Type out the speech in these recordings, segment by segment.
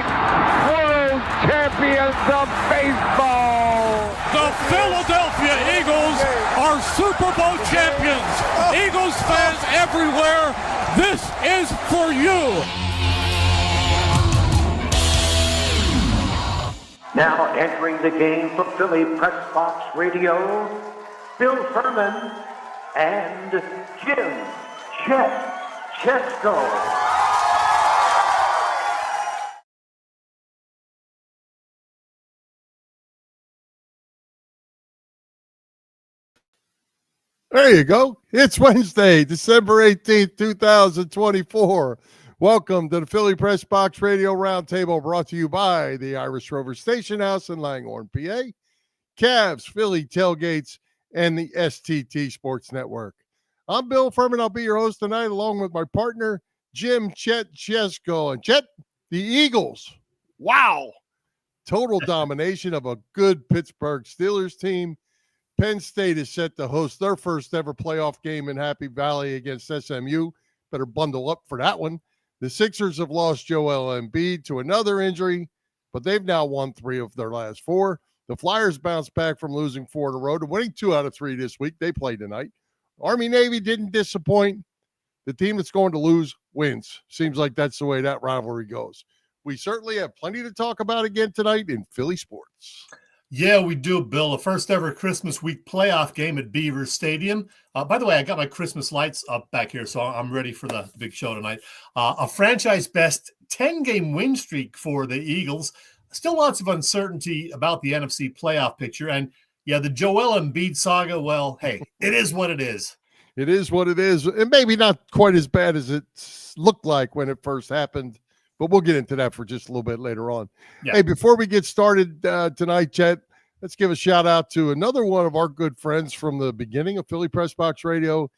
State, world champions of baseball. The Philadelphia Eagles are Super Bowl champions. Eagles fans everywhere, this is for you. Now entering the game for Philly Pressbox Radio, Bill Furman and Jim Chet Chesko. There you go. It's Wednesday, December 18th, 2024. Welcome to the Philly Pressbox Radio Roundtable, brought to you by the Irish Rover Station House in Langhorne, PA, Cavs, Philly Tailgates, and the STT Sports Network. I'm Bill Furman. I'll be your host tonight, along with my partner, Jim Chet Chesko. And Chet, the Eagles, wow, total domination of a good Pittsburgh Steelers team. Penn State is set to host their first ever playoff game in Happy Valley against SMU. Better bundle up for that one. The Sixers have lost Joel Embiid to another injury, but they've now won 3 of their last 4. The Flyers bounced back from losing 4 in a row to winning 2 out of 3 this week. They play tonight. Army-Navy didn't disappoint. The team that's going to lose wins. Seems like that's the way that rivalry goes. We certainly have plenty to talk about again tonight in Philly sports. Yeah, we do, Bill. The first ever Christmas week playoff game at Beaver Stadium. By the way, I got my Christmas lights up back here, so I'm ready for the big show tonight. A franchise best 10-game win streak for the Eagles. Still lots of uncertainty about the NFC playoff picture. And, yeah, the Joel Embiid saga, well, hey, it is what it is. It is what it is. And maybe not quite as bad as it looked like when it first happened. But we'll get into that for just a little bit later on. Yeah. Hey, before we get started tonight, Chet, let's give a shout out to another one of our good friends from the beginning of Philly Pressbox Radio,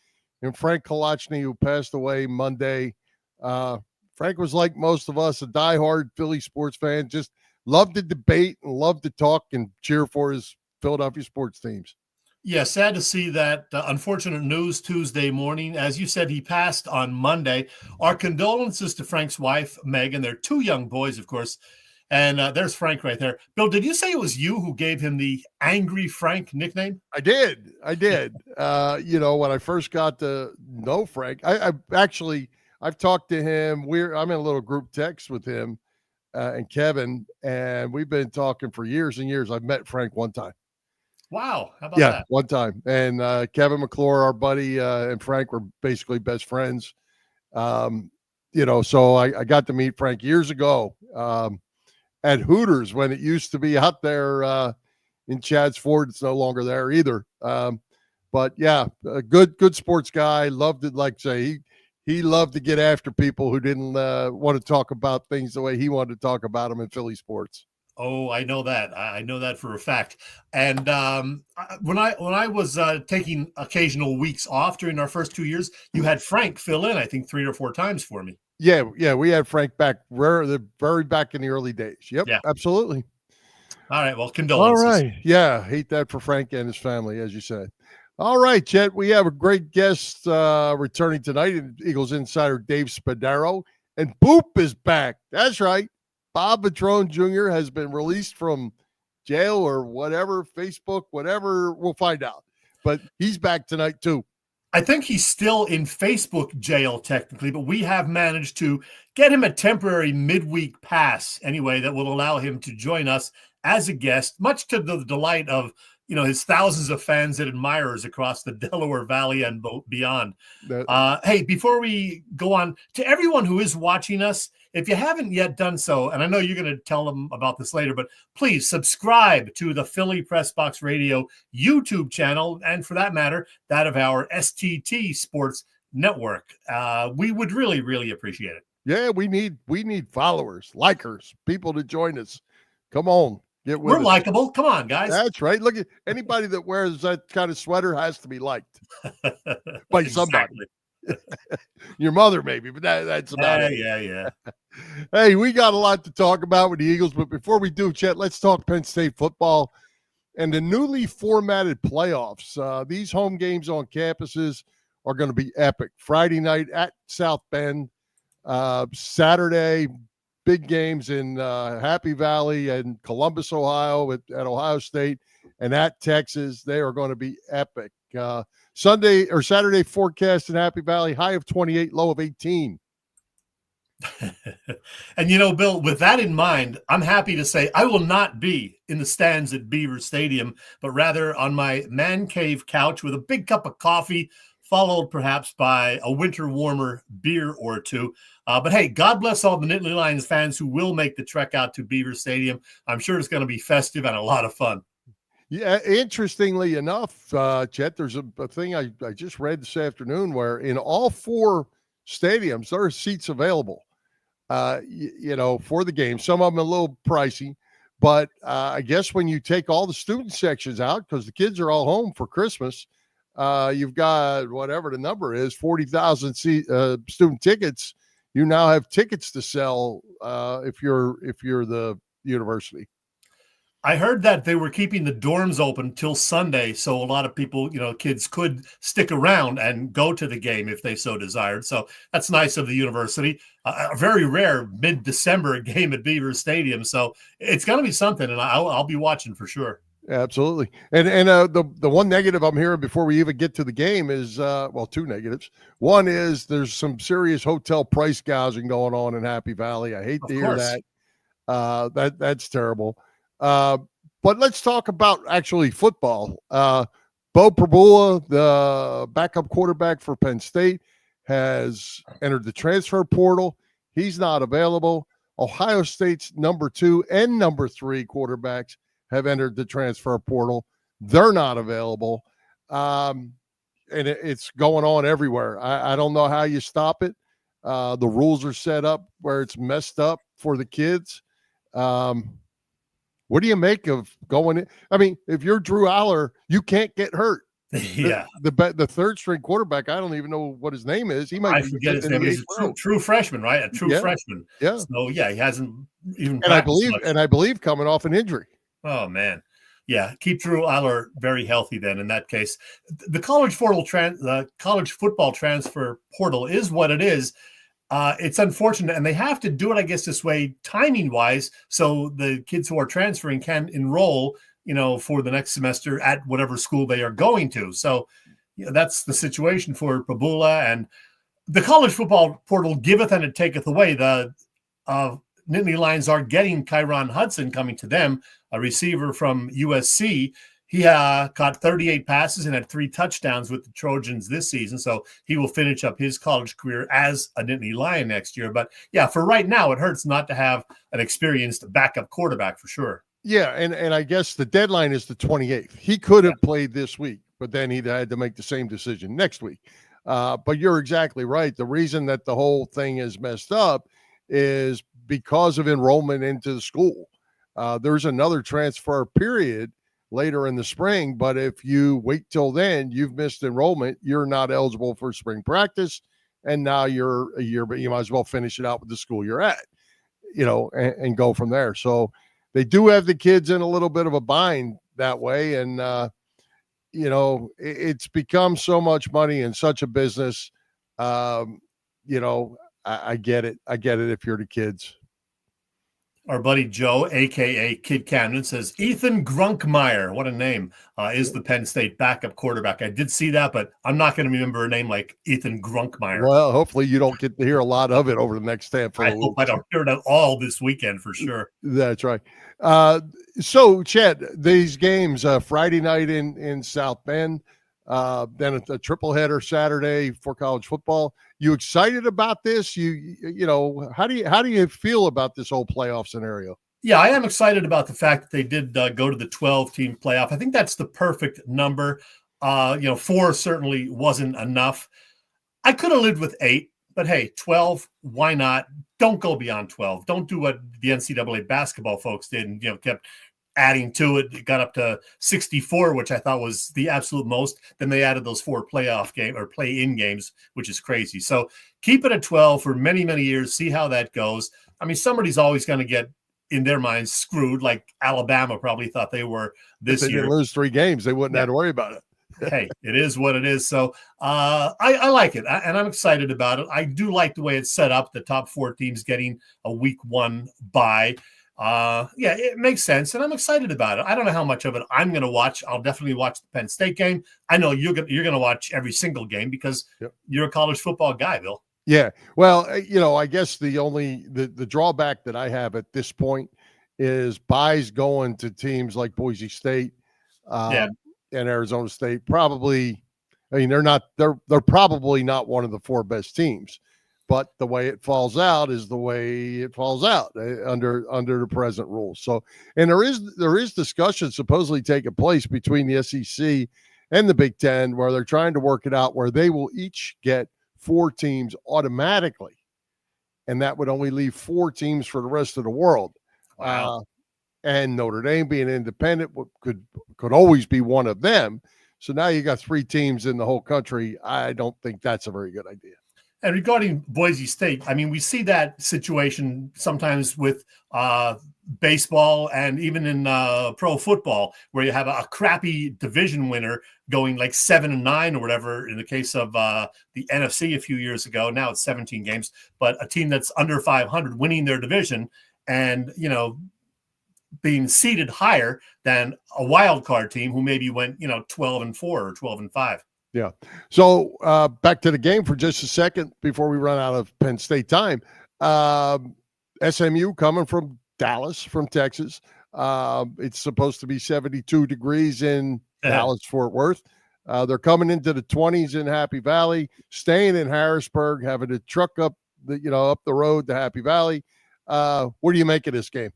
and Frank Kolachny, who passed away Monday. Frank was like most of us, a diehard Philly sports fan, just loved to debate and loved to talk and cheer for his Philadelphia sports teams. Yeah, sad to see that unfortunate news Tuesday morning. As you said, he passed on Monday. Our condolences to Frank's wife, Megan. They're 2 young boys, of course. And there's Frank right there. Bill, did you say it was you who gave him the Angry Frank nickname? I did. When I first got to know Frank, I've talked to him. I'm in a little group text with him and Kevin, and we've been talking for years and years. I've met Frank one time. Wow. How about that? One time. And Kevin McClure, our buddy, and Frank were basically best friends. So I got to meet Frank years ago at Hooters when it used to be out there in Chad's Ford. It's no longer there either. But yeah, a good sports guy. Loved it. Like say, he loved to get after people who didn't want to talk about things the way he wanted to talk about them in Philly sports. Oh, I know that. I know that for a fact. And when I was taking occasional weeks off during our first 2 years, you had Frank fill in, I think, 3 or 4 times for me. Yeah, we had Frank back very back in the early days. Yep, yeah. Absolutely. All right, well, condolences. All right, yeah, hate that for Frank and his family, as you said. All right, Chet, we have a great guest returning tonight, Eagles insider Dave Spadaro, and Boop is back. That's right. Bob VETRONE Jr. has been released from jail or whatever, Facebook, whatever, we'll find out. But he's back tonight, too. I think he's still in Facebook jail, technically, but we have managed to get him a temporary midweek pass, anyway, that will allow him to join us as a guest, much to the delight of his thousands of fans and admirers across the Delaware Valley and beyond. Hey, before we go on, to everyone who is watching us, if you haven't yet done so, and I know you're going to tell them about this later, but please subscribe to the Philly Pressbox Radio YouTube channel, and for that matter, that of our STT Sports Network. We would really, really appreciate it. Yeah, we need followers, likers, people to join us. Come on. We're likable. Come on, guys. That's right. Look at anybody that wears that kind of sweater has to be liked by somebody. Your mother, maybe, but that's about it. Yeah. Hey, we got a lot to talk about with the Eagles, but before we do, Chet, let's talk Penn State football and the newly formatted playoffs. These home games on campuses are going to be epic. Friday night at South Bend, Saturday big games in Happy Valley and Columbus, Ohio at Ohio State and at Texas. They are going to be epic. Sunday or Saturday forecast in Happy Valley, high of 28, low of 18. And, Bill, with that in mind, I'm happy to say I will not be in the stands at Beaver Stadium, but rather on my man cave couch with a big cup of coffee, followed perhaps by a winter warmer beer or two. But hey, God bless all the Nittany Lions fans who will make the trek out to Beaver Stadium. I'm sure it's going to be festive and a lot of fun. Yeah, interestingly enough, Chet, there's a thing I just read this afternoon where in all 4 stadiums, there are seats available, for the game. Some of them a little pricey, but I guess when you take all the student sections out, because the kids are all home for Christmas, you've got whatever the number is, 40,000 student tickets. You now have tickets to sell if you're the university. I heard that they were keeping the dorms open till Sunday, so a lot of people, kids could stick around and go to the game if they so desired. So that's nice of the university. A very rare mid-December game at Beaver Stadium, so it's going to be something, and I'll be watching for sure. Absolutely. And the one negative I'm hearing before we even get to the game is, 2 negatives. One is there's some serious hotel price gouging going on in Happy Valley. I hate to hear that. That's terrible. But let's talk about actually football. Bo Prabula, the backup quarterback for Penn State, has entered the transfer portal. He's not available. Ohio State's number 2 and number 3 quarterbacks have entered the transfer portal. They're not available. And it's going on everywhere. I don't know how you stop it. The rules are set up where it's messed up for the kids. What do you make of going in? I mean, if you're Drew Aller, you can't get hurt. Yeah. The third string quarterback, I don't even know what his name is. I forget his name. He's a true freshman, right? A true freshman. Yeah. So he hasn't even. And I believe coming off an injury. Oh man. Yeah. Keep Drew Aller very healthy then in that case. The college football transfer portal is what it is. It's unfortunate, and they have to do it, I guess, this way timing-wise, so the kids who are transferring can enroll, for the next semester at whatever school they are going to. So that's the situation for Prabula, and the college football portal giveth and it taketh away. The Nittany Lions are getting Kyron Hudson coming to them, a receiver from USC. He caught 38 passes and had 3 touchdowns with the Trojans this season, so he will finish up his college career as a Nittany Lion next year. But, yeah, for right now, it hurts not to have an experienced backup quarterback for sure. Yeah, and I guess the deadline is the 28th. He could have played this week, but then he'd had to make the same decision next week. But you're exactly right. The reason that the whole thing is messed up is because of enrollment into the school. There's another transfer period later in the spring, but if you wait till then, you've missed enrollment. You're not eligible for spring practice, and now you're a year, but you might as well finish it out with the school you're at, and go from there. So they do have the kids in a little bit of a bind that way, and it's become so much money and such a business. I get it. I get it if you're the kids. Our buddy Joe, a.k.a. Kid Camden, says Ethan Grunkmeyer, what a name, is the Penn State backup quarterback. I did see that, but I'm not going to remember a name like Ethan Grunkmeyer. Well, hopefully you don't get to hear a lot of it over the next handful of weeks. I hope I don't hear it at all this weekend for sure. That's right. So, Chad, these games, Friday night in South Bend, then a tripleheader Saturday for college football. You excited about this? How do you feel about this whole playoff scenario? Yeah, I am excited about the fact that they did go to the 12-team playoff. I think that's the perfect number. 4 certainly wasn't enough. I could have lived with 8, but hey, 12, why not? Don't go beyond 12. Don't do what the NCAA basketball folks did and kept adding to it. It got up to 64, which I thought was the absolute most. Then they added those 4 playoff game or play-in games, which is crazy. So keep it at 12 for many, many years. See how that goes. I mean, somebody's always going to get, in their minds, screwed. Like Alabama probably thought they were this year. If they didn't lose 3 games, they wouldn't have to worry about it. Hey, it is what it is. So I like it, and I'm excited about it. I do like the way it's set up. The top 4 teams getting a week 1 bye. Yeah, it makes sense, and I'm excited about it. I don't know how much of it I'm going to watch. I'll definitely watch the Penn State game. I know you're going to watch every single game because you're a college football guy, Bill. Yeah. Well, I guess the drawback that I have at this point is buys going to teams like Boise State and Arizona State. Probably, they're probably not one of the 4 best teams. But the way it falls out is the way it falls out under the present rules. So, and there is discussion supposedly taking place between the SEC and the Big Ten where they're trying to work it out where they will each get 4 teams automatically, and that would only leave 4 teams for the rest of the world. Wow. And Notre Dame being independent could always be one of them. So now you got 3 teams in the whole country. I don't think that's a very good idea. And regarding Boise State, I mean, we see that situation sometimes with baseball and even in pro football, where you have a crappy division winner going like 7-9 or whatever. In the case of the NFC a few years ago, now it's 17 games, but a team that's under 500 winning their division and being seated higher than a wild card team who maybe went 12-4 or 12-5. Yeah. So back to the game for just a second before we run out of Penn State time. SMU coming from Dallas, from Texas. It's supposed to be 72 degrees in Dallas, Fort Worth. They're coming into the 20s in Happy Valley, staying in Harrisburg, having to truck up the road to Happy Valley. What do you make of this game?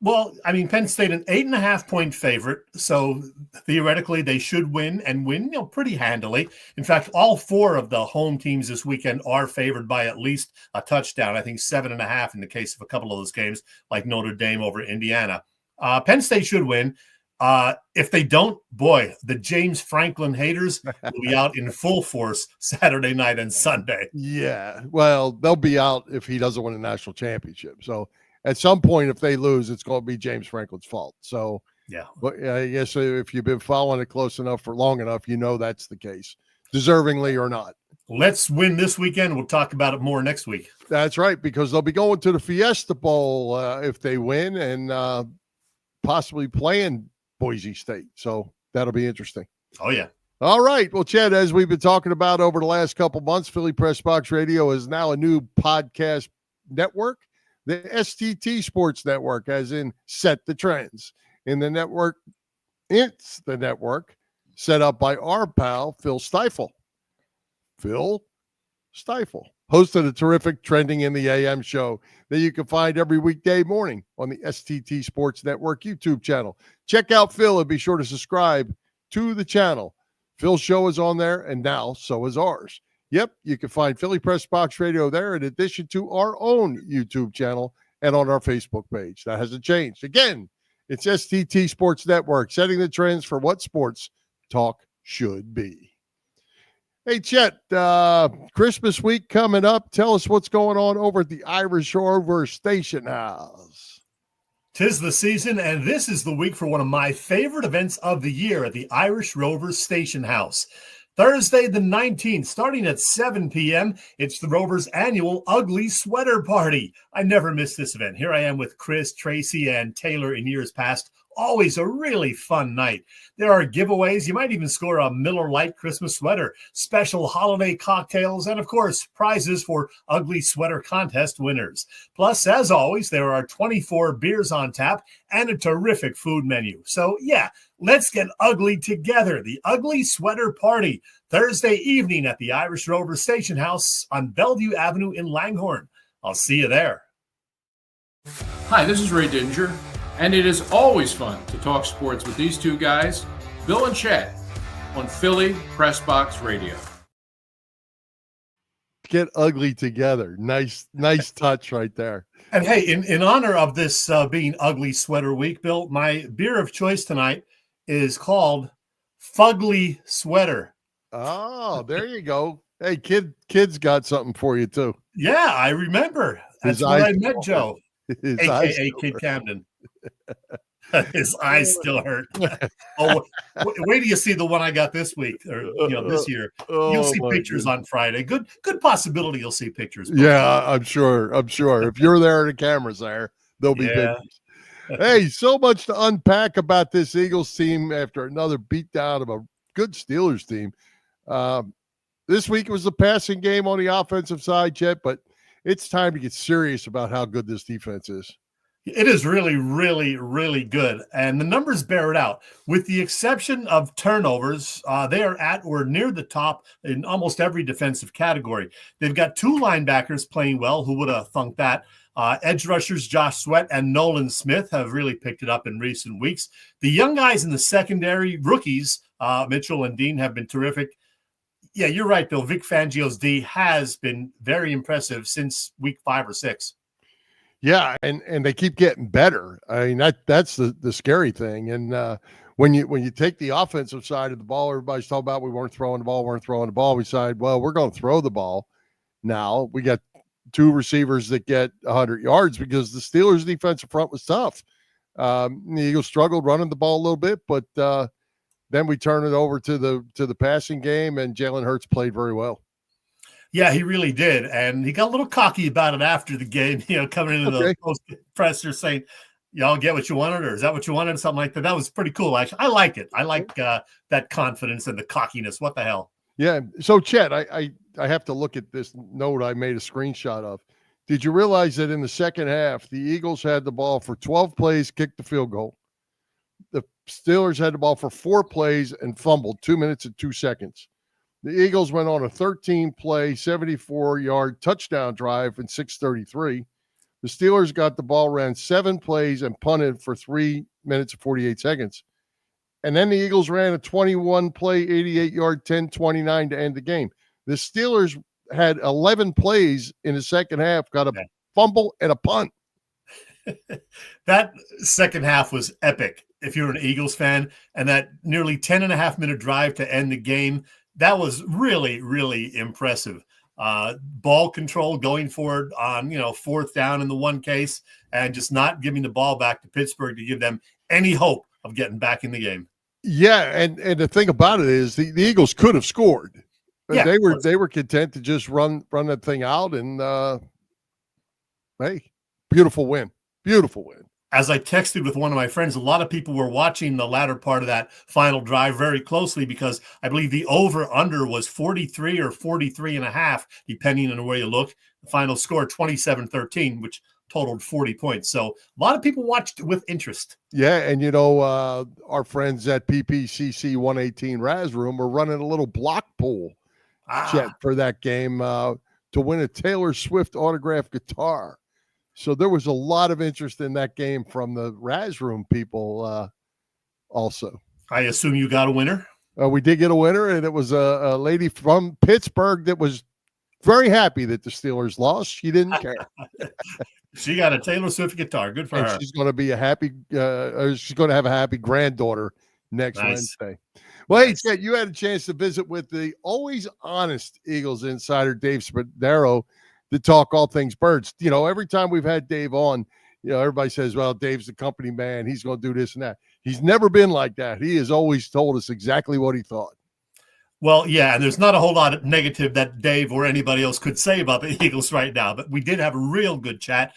Well, I mean, Penn State, an 8.5-point favorite. So theoretically, they should win and win, pretty handily. In fact, all 4 of the home teams this weekend are favored by at least a touchdown. I think 7.5 in the case of a couple of those games, like Notre Dame over Indiana. Penn State should win. If they don't, boy, the James Franklin haters will be out in full force Saturday night and Sunday. Yeah, well, they'll be out if he doesn't win a national championship. So at some point, if they lose, it's going to be James Franklin's fault. So, yeah. But I guess if you've been following it close enough for long enough, that's the case, deservingly or not. Let's win this weekend. We'll talk about it more next week. That's right, because they'll be going to the Fiesta Bowl if they win and possibly playing Boise State. So that'll be interesting. Oh, yeah. All right. Well, Chad, as we've been talking about over the last couple months, Philly Pressbox Radio is now a new podcast network. The STT Sports Network, as in Set the Trends. In the network, it's the network set up by our pal, Phil Stiefel. Phil Stiefel, host of the terrific Trending in the AM show that you can find every weekday morning on the STT Sports Network YouTube channel. Check out Phil and be sure to subscribe to the channel. Phil's show is on there, and now so is ours. Yep, you can find Philly Pressbox Radio there in addition to our own YouTube channel and on our Facebook page. That hasn't changed. Again, it's STT Sports Network, setting the trends for what sports talk should be. Hey, Chet, Christmas week coming up. Tell us what's going on over at the Irish Rover Station House. 'Tis the season, and this is the week for one of my favorite events of the year at the Irish Rover Station House. Thursday the 19th, starting at 7 p.m., it's the Rovers' annual Ugly Sweater Party. I never miss this event. Here I am with Chris, Tracy, and Taylor in years past. Always a really fun night. There are giveaways. You might even score a Miller Lite Christmas sweater, special holiday cocktails, and, of course, prizes for Ugly Sweater Contest winners. Plus, as always, there are 24 beers on tap and a terrific food menu. So, yeah, let's get ugly together. The Ugly Sweater Party, Thursday evening at the Irish Rover Station House on Bellevue Avenue in Langhorne. I'll see you there. Hi, this is Ray Dinger. And it is always fun to talk sports with these 2 guys, Bill and Chad, on Philly Pressbox Radio. Get ugly together. Nice touch right there. And hey, in honor of this being Ugly Sweater Week, Bill, my beer of choice tonight is called Fugly Sweater. Oh, there you go. Hey, kid's got something for you too. Yeah, I remember. That's where I met Joe, a.k.a. Kid Camden. His eyes still hurt. Oh, wait till you see the one I got this week or this year. You'll see pictures on Friday. Good possibility you'll see pictures. Yeah, I'm sure. If you're there and the camera's there, there'll be pictures. Hey, so much to unpack about this Eagles team after another beatdown of a good Steelers team. This week was the passing game on the offensive side, Chet, but it's time to get serious about how good this defense is. It is really, really, really good. And the numbers bear it out. With the exception of turnovers, they are at or near the top in almost every defensive category. They've got two linebackers playing well. Who would have thunk that? Edge rushers Josh Sweat and Nolan Smith have really picked it up in recent weeks. The young guys in the secondary, rookies, Mitchell and Dean, have been terrific. Yeah, you're right, Bill. Vic Fangio's D has been very impressive since week 5 or 6. Yeah, and they keep getting better. I mean, that's the scary thing. And when you take the offensive side of the ball, everybody's talking about we weren't throwing the ball. We decided, well, we're going to throw the ball. Now we got two receivers that get 100 yards because the Steelers' defensive front was tough. The Eagles struggled running the ball a little bit, but then we turn it over to the passing game, and Jalen Hurts played very well. Yeah, he really did. And he got a little cocky about it after the game, coming into the post presser saying, y'all get what you wanted, or is that what you wanted? Something like that. That was pretty cool, actually. I like it. I like that confidence and the cockiness. What the hell? Yeah. So, Chet, I have to look at this note I made a screenshot of. Did you realize that in the second half, the Eagles had the ball for 12 plays, kicked the field goal. The Steelers had the ball for 4 plays and fumbled 2 minutes and 2 seconds. The Eagles went on a 13-play, 74-yard touchdown drive in 6:33. The Steelers got the ball, ran 7 plays, and punted for 3 minutes and 48 seconds. And then the Eagles ran a 21-play, 88-yard, 10-29 to end the game. The Steelers had 11 plays in the second half, got a fumble and a punt. That second half was epic if you're an Eagles fan, and that nearly 10.5-minute drive to end the game, that was really, really impressive. Ball control, going for it on, fourth down in the one case, and just not giving the ball back to Pittsburgh to give them any hope of getting back in the game. Yeah, and the thing about it is the Eagles could have scored. Yeah, they were content to just run that thing out, and hey, beautiful win. Beautiful win. As I texted with one of my friends, a lot of people were watching the latter part of that final drive very closely because I believe the over-under was 43 or 43.5, depending on where you look. The final score, 27-13, which totaled 40 points. So a lot of people watched with interest. Yeah, and our friends at PPCC 118 Raz Room were running a little block pool for that game to win a Taylor Swift autographed guitar. So there was a lot of interest in that game from the Raz Room people also. I assume you got a winner? We did get a winner, and it was a lady from Pittsburgh that was very happy that the Steelers lost. She didn't care. She got a Taylor Swift guitar. Good for her. She's going to be she's going to have a happy granddaughter next Wednesday. Well, hey, Chet, you had a chance to visit with the always honest Eagles insider, Dave Spadaro, to talk all things birds. Every time we've had Dave on, everybody says, well, Dave's the company man. He's going to do this and that. He's never been like that. He has always told us exactly what he thought. Well, yeah, and there's not a whole lot of negative that Dave or anybody else could say about the Eagles right now, but we did have a real good chat.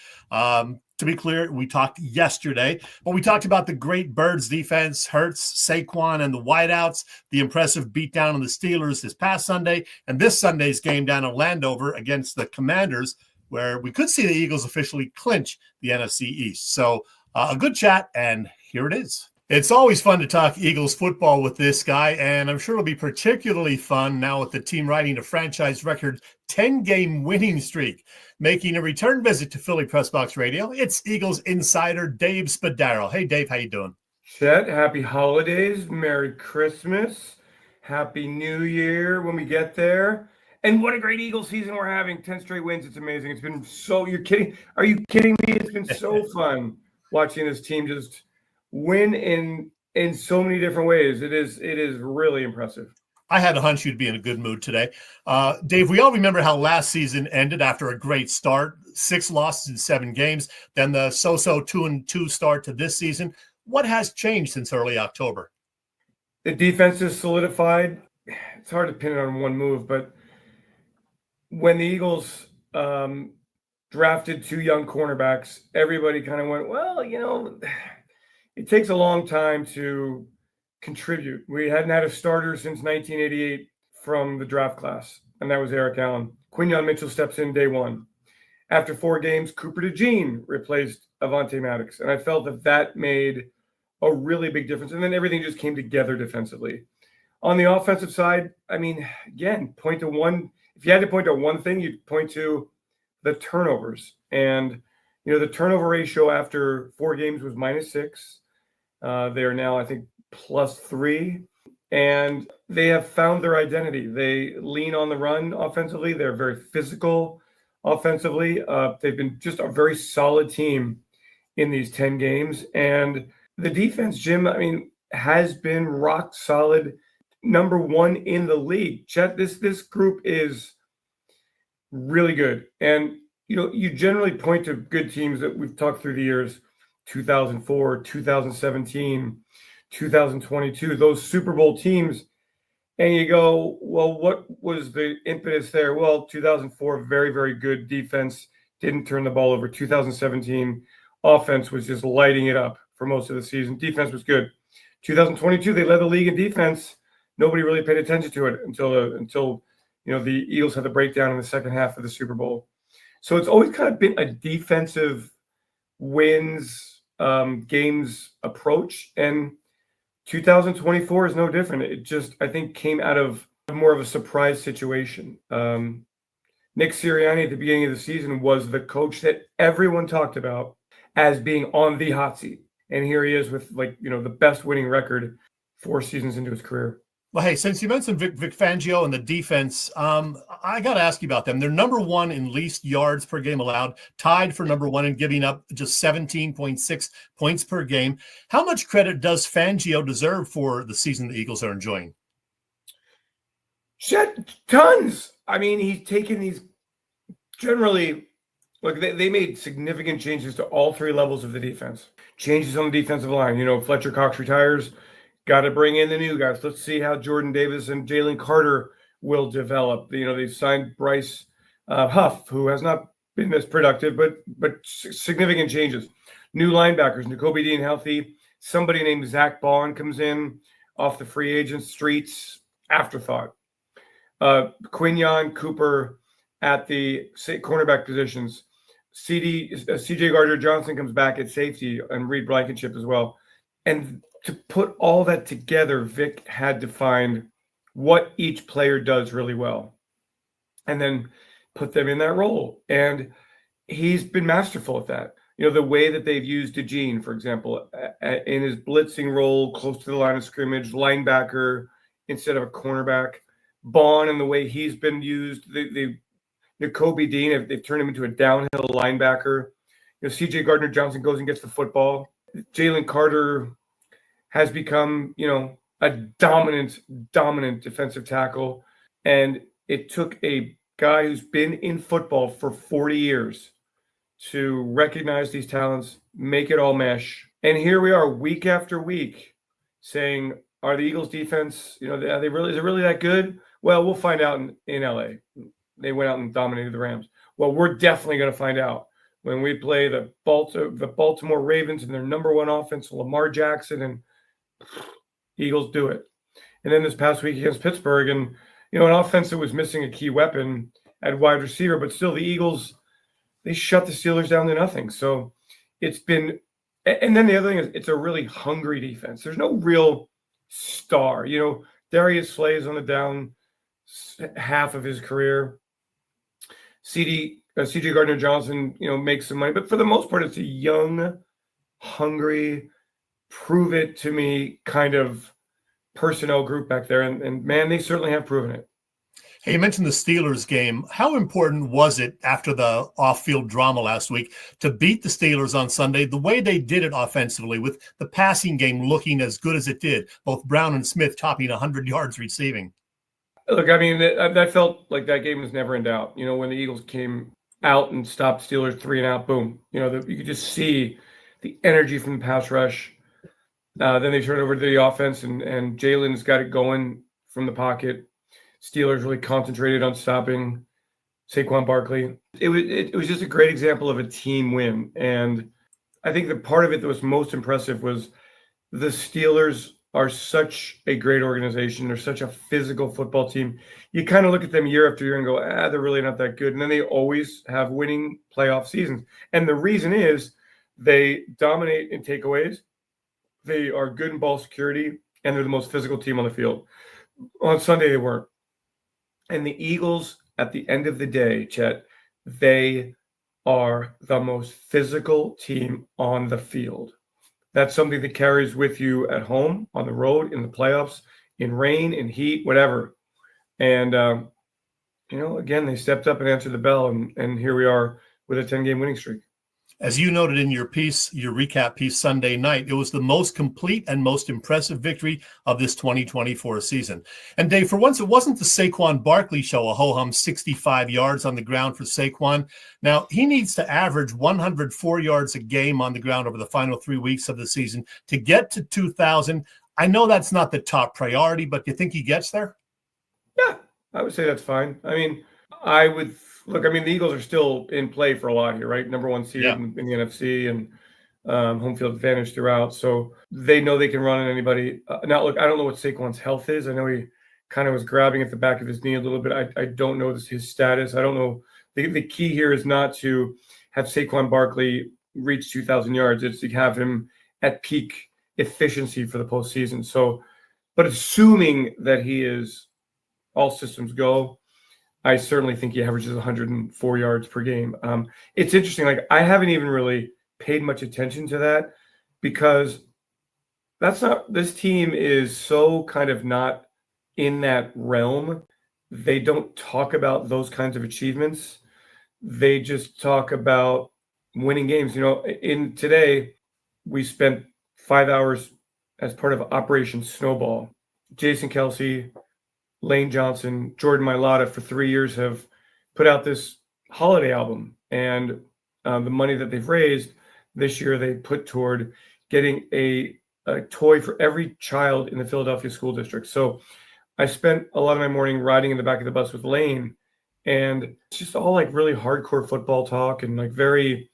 To be clear, we talked yesterday, but we talked about the great Birds defense, Hurts, Saquon, and the wideouts, the impressive beatdown on the Steelers this past Sunday, and this Sunday's game down in Landover against the Commanders, where we could see the Eagles officially clinch the NFC East. So a good chat, and here it is. It's always fun to talk Eagles football with this guy, and I'm sure it'll be particularly fun now with the team riding a franchise record 10-game winning streak. Making a return visit to Philly Pressbox Radio, it's Eagles insider Dave Spadaro. Hey, Dave, how you doing? Chet, happy holidays, Merry Christmas, Happy New Year when we get there. And what a great Eagles season we're having. 10 straight wins. It's amazing. It's been so – you're kidding? Are you kidding me? It's been so fun watching this team just win in so many different ways. It is really impressive. I had a hunch you'd be in a good mood today. Dave, we all remember how last season ended after a great start, 6 losses in 7 games, then the so-so 2-2 start to this season. What has changed since early October? The defense is solidified. It's hard to pin it on one move, but when the Eagles drafted 2 young cornerbacks, everybody kind of went, well, it takes a long time to contribute. We hadn't had a starter since 1988 from the draft class, and that was Eric Allen. Quinyon Mitchell steps in day one. After 4 games, Cooper DeJean replaced Avonte Maddox, and I felt that made a really big difference. And then everything just came together defensively. On the offensive side, I mean, again, point to one. If you had to point to one thing, you'd point to the turnovers. And, the turnover ratio after 4 games was -6. They are now, I think, +3. And they have found their identity. They lean on the run offensively. They're very physical offensively. They've been just a very solid team in these 10 games. And the defense, Jim, I mean, has been rock solid, number 1 in the league. Chet, this group is really good. And, you generally point to good teams that we've talked through the years, 2004, 2017, 2022, those Super Bowl teams. And you go, well, what was the impetus there? Well, 2004, very, very good defense, didn't turn the ball over. 2017, offense was just lighting it up for most of the season. Defense was good. 2022, they led the league in defense. Nobody really paid attention to it until the Eagles had the breakdown in the second half of the Super Bowl. So it's always kind of been a defensive wins, games approach. And 2024 is no different. It just, I think, came out of more of a surprise situation. Nick Sirianni at the beginning of the season was the coach that everyone talked about as being on the hot seat. And here he is with the best winning record 4 seasons into his career. Well, hey, since you mentioned Vic Fangio and the defense, I got to ask you about them. They're number 1 in least yards per game allowed, tied for number 1 in giving up just 17.6 points per game. How much credit does Fangio deserve for the season the Eagles are enjoying? Tons. I mean, he's taken these generally. Look, they made significant changes to all 3 levels of the defense. Changes on the defensive line. Fletcher Cox retires. Got to bring in the new guys. Let's see how Jordan Davis and Jalen Carter will develop. They've signed Bryce Huff, who has not been as productive, but significant changes. New linebackers, Nakobe Dean healthy. Somebody named Zach Bond comes in off the free agent streets. Afterthought. Quinyon, Cooper at the cornerback positions. CJ Gardner-Johnson comes back at safety, and Reed Blankenship as well. And to put all that together, Vic had to find what each player does really well and then put them in that role. And he's been masterful at that. The way that they've used DeJean, for example, in his blitzing role close to the line of scrimmage, linebacker instead of a cornerback. Bond and the way he's been used. Nakobe Dean, they've turned him into a downhill linebacker. CJ Gardner-Johnson goes and gets the football. Jalen Carter has become, a dominant defensive tackle. And it took a guy who's been in football for 40 years to recognize these talents, make it all mesh. And here we are week after week saying, are the Eagles defense, is it really that good? Well, we'll find out in LA. They went out and dominated the Rams. Well, we're definitely going to find out when we play the Baltimore Ravens and their number 1 offense, Lamar Jackson, and Eagles do it. And then this past week against Pittsburgh, and an offense that was missing a key weapon at wide receiver, but still the Eagles, they shut the Steelers down to nothing. So it's been, and then the other thing is it's a really hungry defense. There's no real star. Darius Slay is on the down half of his career. CJ Gardner-Johnson, makes some money, but for the most part, it's a young, hungry, prove it to me kind of personnel group back there. And man, they certainly have proven it. Hey, you mentioned the Steelers game. How important was it after the off-field drama last week to beat the Steelers on Sunday the way they did it offensively, with the passing game looking as good as it did, both Brown and Smith topping 100 yards receiving? Look, I mean, that felt like that game was never in doubt. When the Eagles came out and stopped Steelers 3 and out, boom. You could just see the energy from the pass rush. Then they turn it over to the offense, and Jalen's got it going from the pocket. Steelers really concentrated on stopping Saquon Barkley. It was just a great example of a team win. And I think the part of it that was most impressive was the Steelers are such a great organization. They're such a physical football team. You kind of look at them year after year and go, they're really not that good. And then they always have winning playoff seasons. And the reason is they dominate in takeaways. They are good in ball security, and they're the most physical team on the field. On Sunday, they weren't. And the Eagles, at the end of the day, Chet, they are the most physical team on the field. That's something that carries with you at home, on the road, in the playoffs, in rain, in heat, whatever. And, again, they stepped up and answered the bell, and here we are with a 10-game winning streak. As you noted in your piece, your recap piece Sunday night, it was the most complete and most impressive victory of this 2024 season. And Dave, for once, it wasn't the Saquon Barkley show, a ho-hum 65 yards on the ground for Saquon. Now, he needs to average 104 yards a game on the ground over the final 3 weeks of the season to get to 2,000. I know that's not the top priority, but do you think he gets there? Yeah, I would say that's fine. I mean, the Eagles are still in play for a lot here, right? Number one seed in the NFC and home field advantage throughout. So they know they can run on anybody. Now, look, I don't know what Saquon's health is. I know he kind of was grabbing at the back of his knee a little bit. I don't know his status. I don't know. The key here is not to have Saquon Barkley reach 2,000 yards. It's to have him at peak efficiency for the postseason. So, but assuming that he is all systems go, I certainly think he averages 104 yards per game. It's interesting. Like, I haven't even really paid much attention to that because this team is so kind of not in that realm. They don't talk about those kinds of achievements. They just talk about winning games. Today we spent 5 hours as part of Operation Snowball. Jason Kelsey, Lane Johnson, Jordan Mailata for 3 years have put out this holiday album, and the money that they've raised this year they put toward getting a toy for every child in the Philadelphia school district. So I spent a lot of my morning riding in the back of the bus with Lane, and it's just all like really hardcore football talk and like very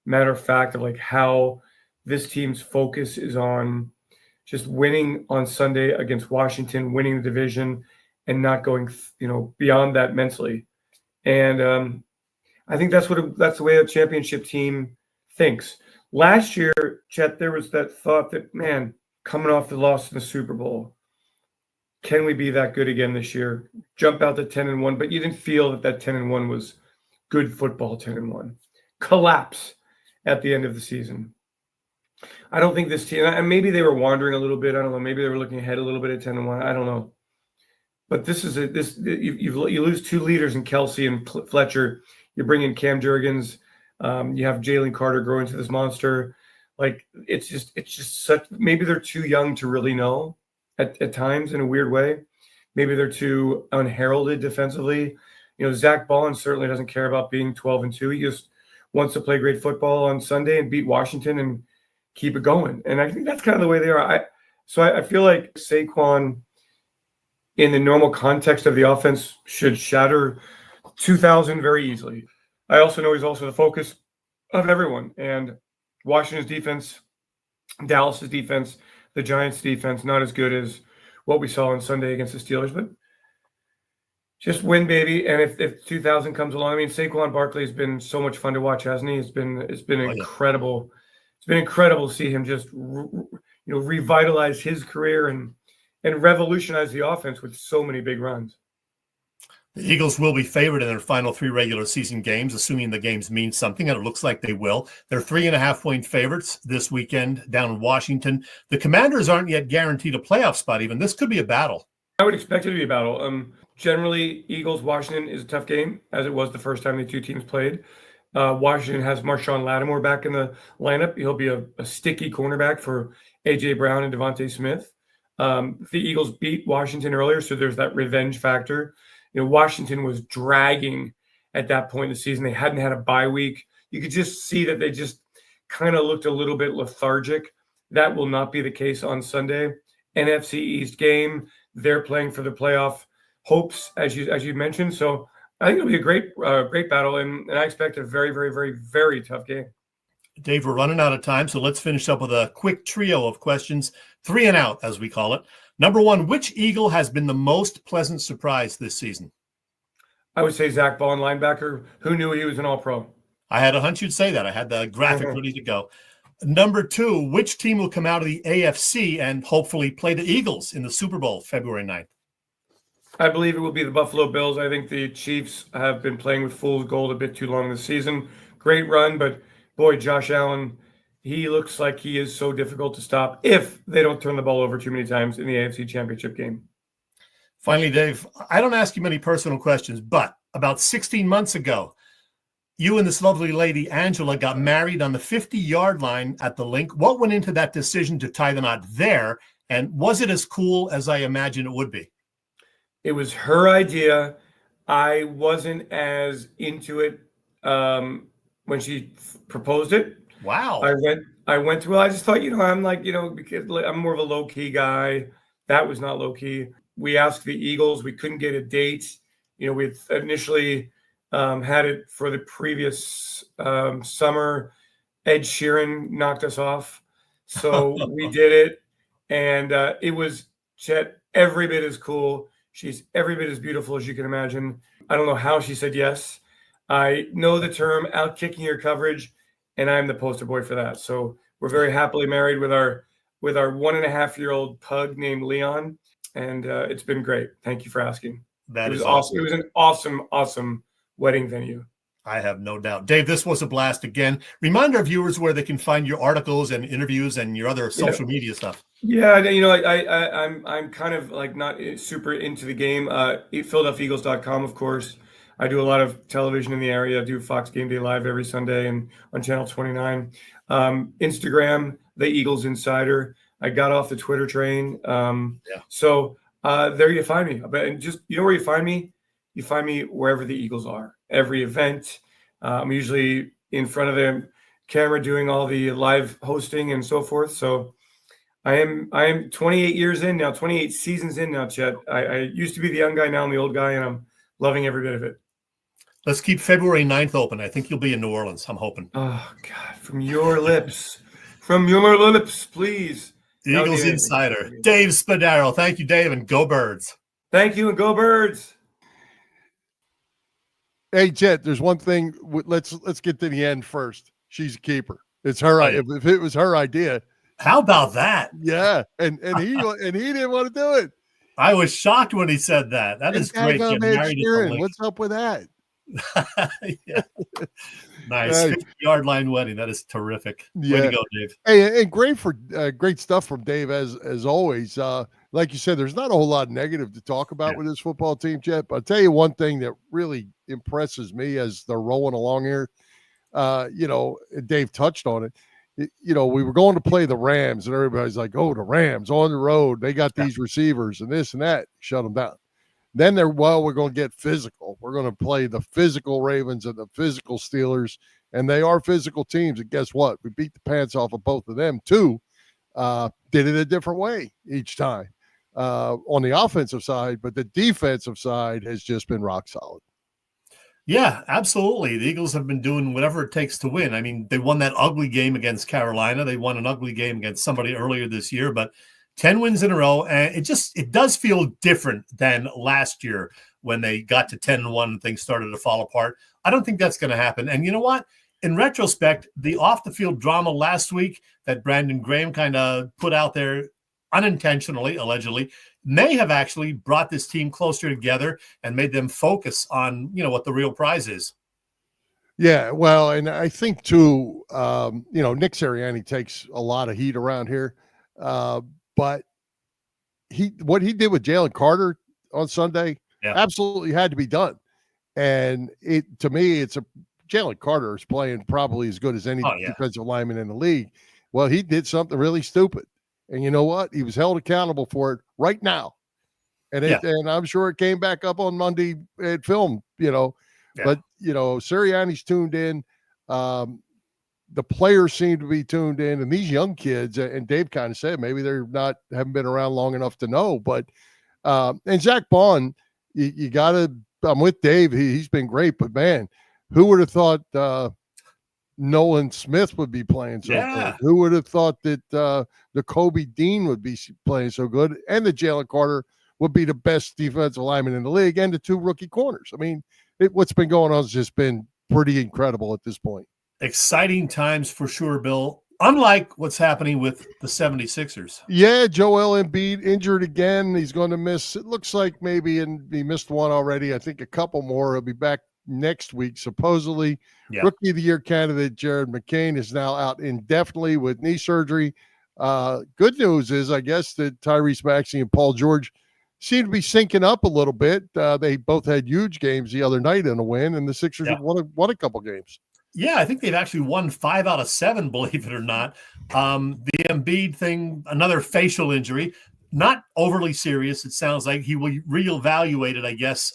matter of fact of like how this team's focus is on just winning on Sunday against Washington, winning the division, and not going, beyond that mentally. And I think that's the way a championship team thinks. Last year, Chet, there was that thought that, man, coming off the loss in the Super Bowl, can we be that good again this year? Jump out to 10-1, but you didn't feel that 10-1 was good football 10-1. Collapse at the end of the season. I don't think this team, and maybe they were wandering a little bit. I don't know. Maybe they were looking ahead a little bit at 10-1. I don't know. But you lose two leaders in Kelsey and Fletcher. You bring in Cam Jurgens. You have Jalen Carter grow into this monster. Like it's just such. Maybe they're too young to really know at times in a weird way. Maybe they're too unheralded defensively. Zach Ballin certainly doesn't care about being 12-2. He just wants to play great football on Sunday and beat Washington and keep it going. And I think that's kind of the way they are. I feel like Saquon, in the normal context of the offense, should shatter 2,000 very easily. I also know he's also the focus of everyone. And Washington's defense, Dallas's defense, the Giants' defense, not as good as what we saw on Sunday against the Steelers, but just win, baby. And if 2,000 comes along, Saquon Barkley has been so much fun to watch, hasn't he? It's been incredible. It's been incredible to see him just revitalize his career and revolutionize the offense with so many big runs. The Eagles will be favored in their final 3 regular season games, assuming the games mean something, and it looks like they will. They're 3.5-point favorites this weekend down in Washington. The Commanders aren't yet guaranteed a playoff spot even. This could be a battle. I would expect it to be a battle. Generally, Eagles-Washington is a tough game, as it was the first time the two teams played. Washington has Marshawn Lattimore back in the lineup. He'll be a sticky cornerback for A.J. Brown and Devontae Smith. The Eagles beat Washington earlier, so there's that revenge factor. Washington was dragging at that point in the season. They hadn't had a bye week. You could just see that they just kind of looked a little bit lethargic. That will not be the case on Sunday. NFC East game. They're playing for the playoff hopes, as you mentioned. So I think it'll be a great battle, and I expect a very, very, very, very tough game. Dave, we're running out of time, so let's finish up with a quick trio of questions, 3 and out, as we call it. Number one, which Eagle has been the most pleasant surprise this season? I would say Zach Ball, linebacker. Who knew he was an All-Pro? I had a hunch you'd say that. I had the graphic ready to go. Number two, which team will come out of the AFC and hopefully play the Eagles in the Super Bowl February 9th? I believe it will be the Buffalo Bills. I think the Chiefs have been playing with fool's gold a bit too long this season. Great run, but boy, Josh Allen, he looks like he is so difficult to stop if they don't turn the ball over too many times in the AFC Championship game. Finally, Dave, I don't ask you many personal questions, but about 16 months ago, you and this lovely lady, Angela, got married on the 50-yard line at the link. What went into that decision to tie the knot there? And was it as cool as I imagine it would be? It was her idea. I wasn't as into it when she proposed it. Wow. I went to, well, I just thought, I'm like, because I'm more of a low-key guy. That was not low-key. We asked the Eagles. We couldn't get a date. We initially had it for the previous summer. Ed Sheeran knocked us off. So we did it. And it was, Chet, every bit as cool. She's every bit as beautiful as you can imagine. I don't know how she said yes. I know the term out kicking your coverage, and I'm the poster boy for that. So we're very happily married with our 1.5-year-old pug named Leon, and it's been great. Thank you for asking. That is awesome. It was an awesome wedding venue. I have no doubt. Dave, this was a blast again. Remind our viewers where they can find your articles and interviews and your other social media stuff. Yeah, I'm kind of like not super into the game. PhiladelphiaEagles.com, of course. I do a lot of television in the area. I do Fox Game Day Live every Sunday and on Channel 29. Instagram, The Eagles Insider. I got off the Twitter train. So there you find me. But just, where you find me? You find me wherever the Eagles are. Every event. I'm usually in front of the camera doing all the live hosting and so forth. So I am 28 years in now, 28 seasons in now, Chet. I used to be the young guy, now I'm the old guy, and I'm loving every bit of it. Let's keep February 9th open. I think you'll be in New Orleans, I'm hoping. Oh, God, from your lips. From your lips, please. The Eagles Insider, Dave Spadaro. Thank you, Dave, and go Birds. Thank you, and go Birds. Hey, Chet, there's one thing. Let's get to the end first. She's a keeper. It's her idea. If it was her idea. How about that? Yeah, and he didn't want to do it. I was shocked when he said that. That is great. What's up with that? Yeah. Nice. 50-yard line wedding. That is terrific. Yeah. Way to go, Dave. Hey, and great stuff from Dave as always. Like you said, there's not a whole lot of negative to talk about with this football team, Chet. But I'll tell you one thing that really impresses me as they're rolling along here. Dave touched on it. We were going to play the Rams, and everybody's like, "Oh, the Rams on the road. They got these receivers and this and that." Shut them down. Then we're going to get physical. We're going to play the physical Ravens and the physical Steelers, and they are physical teams. And guess what? We beat the pants off of both of them too. Did it a different way each time on the offensive side, but the defensive side has just been rock solid. Yeah, absolutely. The Eagles have been doing whatever it takes to win. I mean, they won that ugly game against Carolina. They won an ugly game against somebody earlier this year, but 10 wins in a row. And it does feel different than last year when they got to 10-1 and things started to fall apart. I don't think that's going to happen. And you know what? In retrospect, the off-the-field drama last week that Brandon Graham kind of put out there unintentionally, allegedly, may have actually brought this team closer together and made them focus on, what the real prize is. Yeah, well, and I think too, Nick Sirianni takes a lot of heat around here, but what he did with Jalen Carter on Sunday absolutely had to be done. And to me, Jalen Carter is playing probably as good as any defensive lineman in the league. Well, he did something really stupid. And you know what? He was held accountable for it right now. And and I'm sure it came back up on Monday at film, but, Sirianni's tuned in. the players seem to be tuned in, and these young kids, and Dave kind of said maybe haven't been around long enough to know, but and Zach Bond, you gotta. I'm with Dave. He's been great, but man, who would have thought Nolan Smith would be playing so good? Who would have thought that the Kobe Dean would be playing so good, and the Jalen Carter would be the best defensive lineman in the league, and the 2 rookie corners? I mean, what's been going on has just been pretty incredible at this point. Exciting times for sure, Bill. Unlike what's happening with the 76ers. Yeah, Joel Embiid injured again. He's going to miss, it looks like maybe, and he missed one already. I think a couple more. He'll be back next week, supposedly. Yeah. Rookie of the Year candidate Jared McCain is now out indefinitely with knee surgery. Good news is, I guess, that Tyrese Maxey and Paul George seem to be syncing up a little bit. They both had huge games the other night in a win, and the Sixers have won a couple games. Yeah, I think they've actually won 5 out of 7, believe it or not. The Embiid thing, another facial injury, not overly serious. It sounds like he will reevaluate it, I guess,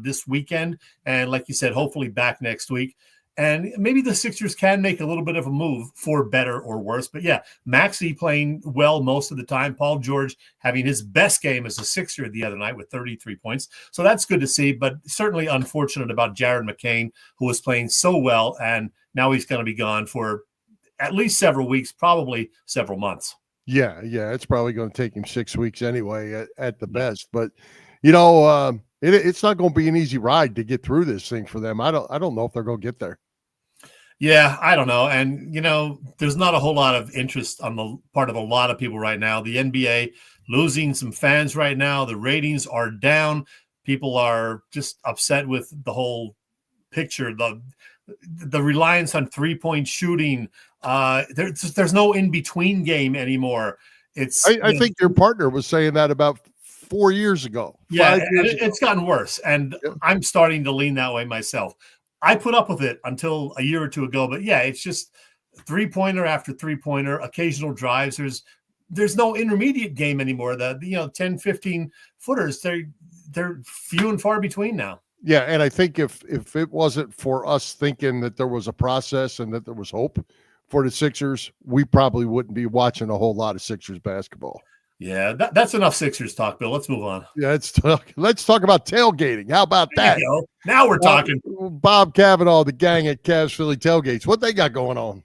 this weekend. And like you said, hopefully back next week. And maybe the Sixers can make a little bit of a move for better or worse. But yeah, Maxey playing well most of the time. Paul George having his best game as a Sixer the other night with 33 points. So that's good to see, but certainly unfortunate about Jared McCain, who was playing so well. And now he's going to be gone for at least several weeks, probably several months. Yeah. It's probably going to take him 6 weeks anyway at the best. But, you know, it's not going to be an easy ride to get through this thing for them. I don't know if they're going to get there. Yeah, I don't know. And, you know, there's not a whole lot of interest on the part of a lot of people right now. The NBA losing some fans right now. The ratings are down. People are just upset with the whole picture. The reliance on three-point shooting. There's no in-between game anymore. I think your partner was saying that about 4 years ago. Yeah, it's gotten worse. And I'm starting to lean that way myself. I put up with it until a year or two ago, but yeah, it's just three-pointer after three-pointer, occasional drives. There's no intermediate game anymore. 10, 15 footers, they're few and far between now. Yeah, and I think if it wasn't for us thinking that there was a process and that there was hope for the Sixers, we probably wouldn't be watching a whole lot of Sixers basketball. Yeah, that's enough Sixers talk, Bill. Let's move on. Yeah, let's talk about tailgating. How about that? Now we're talking. Bob Cavanaugh, the gang at Cavs Philly Tailgates. What they got going on?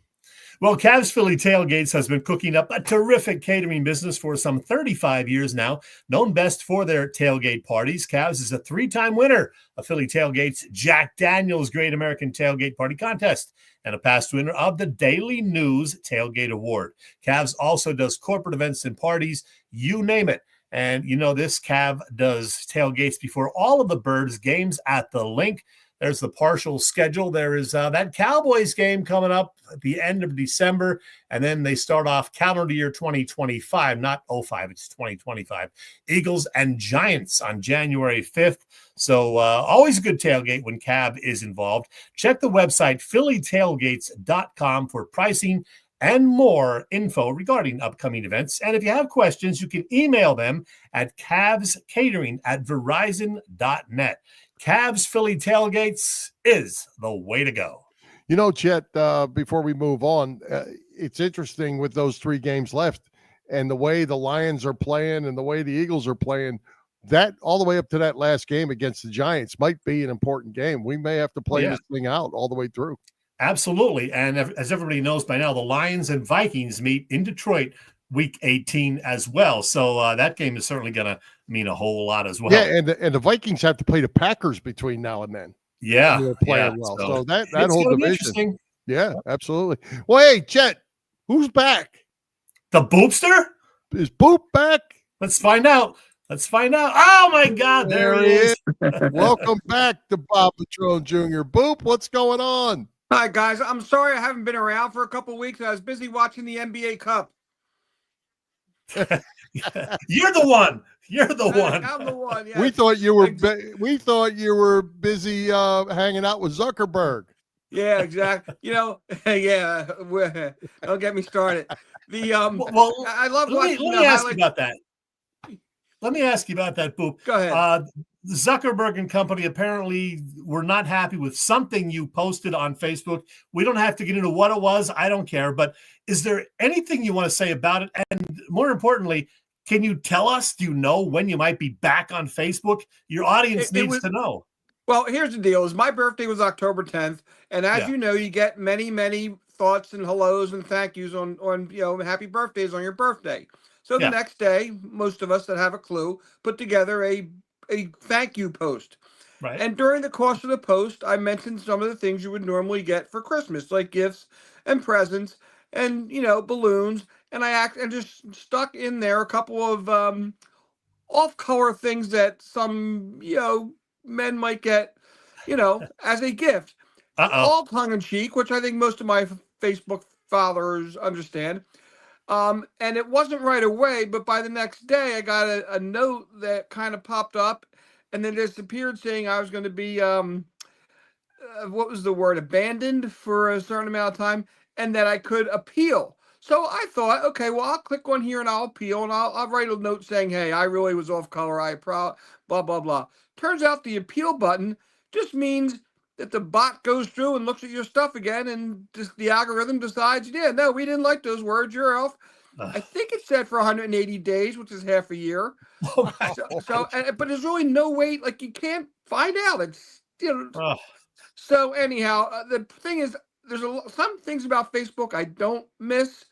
Well, Cavs Philly Tailgates has been cooking up a terrific catering business for some 35 years now, known best for their tailgate parties. Cavs is a 3-time winner of Philly Tailgate's Jack Daniels Great American Tailgate Party Contest and a past winner of the Daily News Tailgate Award. Cavs also does corporate events and parties, you name it. And you know this, Cav does tailgates before all of the Birds games at the Link. There's the partial schedule. There is that Cowboys game coming up at the end of December, and then they start off calendar year 2025, not 05, it's 2025. Eagles and Giants on January 5th. So always a good tailgate when Cav is involved. Check the website, phillytailgates.com, for pricing and more info regarding upcoming events. And if you have questions, you can email them at cavscatering@verizon.net. Cavs Philly Tailgates is the way to go. You know, Chet, before we move on, it's interesting with those 3 games left and the way the Lions are playing and the way the Eagles are playing, that all the way up to that last game against the Giants might be an important game. We may have to play this thing out all the way through. Absolutely. And as everybody knows by now, the Lions and Vikings meet in Detroit week 18 as well. So that game is certainly going to mean a whole lot as well. Yeah, and the Vikings have to play the Packers between now and then. Yeah. They're playing well. So that whole division. Yeah, absolutely. Well, hey, Chet, who's back? The Boopster? Is Boop back? Let's find out. Oh, my God. There he is. Welcome back to Bob Vetrone Jr. Boop, what's going on? Hi, guys. I'm sorry I haven't been around for a couple of weeks. I was busy watching the NBA Cup. You're the one. I'm the one. Yes. We thought you were busy hanging out with Zuckerberg. Yeah, exactly. Don't get me started. I love watching. Let me ask you about that. Boop. Go ahead. Zuckerberg and company apparently were not happy with something you posted on Facebook. We don't have to get into what it was. I don't care. But is there anything you want to say about it? And more importantly, can you tell us, do you know when you might be back on Facebook? Your audience needs to know. Well, here's the deal. My birthday was October 10th. And as you know, you get many, many thoughts and hellos and thank yous on happy birthdays on your birthday. So the next day, most of us that have a clue put together a thank you post. Right. And during the course of the post, I mentioned some of the things you would normally get for Christmas, like gifts and presents and, balloons. And I just stuck in there a couple of off-color things that some, men might get, as a gift. All tongue-in-cheek, which I think most of my Facebook followers understand. And it wasn't right away, but by the next day, I got a note that kind of popped up and then disappeared saying I was going to be, what was the word, abandoned for a certain amount of time and that I could appeal. So I thought, okay, well, I'll click on here and I'll appeal and I'll write a note saying, hey, I really was off color. blah, blah, blah. Turns out the appeal button just means that the bot goes through and looks at your stuff again and just the algorithm decides, no, we didn't like those words. You're off. I think it said for 180 days, which is half a year. Oh, wow. But there's really no way, like you can't find out. It's, So anyhow, the thing is, there's some things about Facebook I don't miss,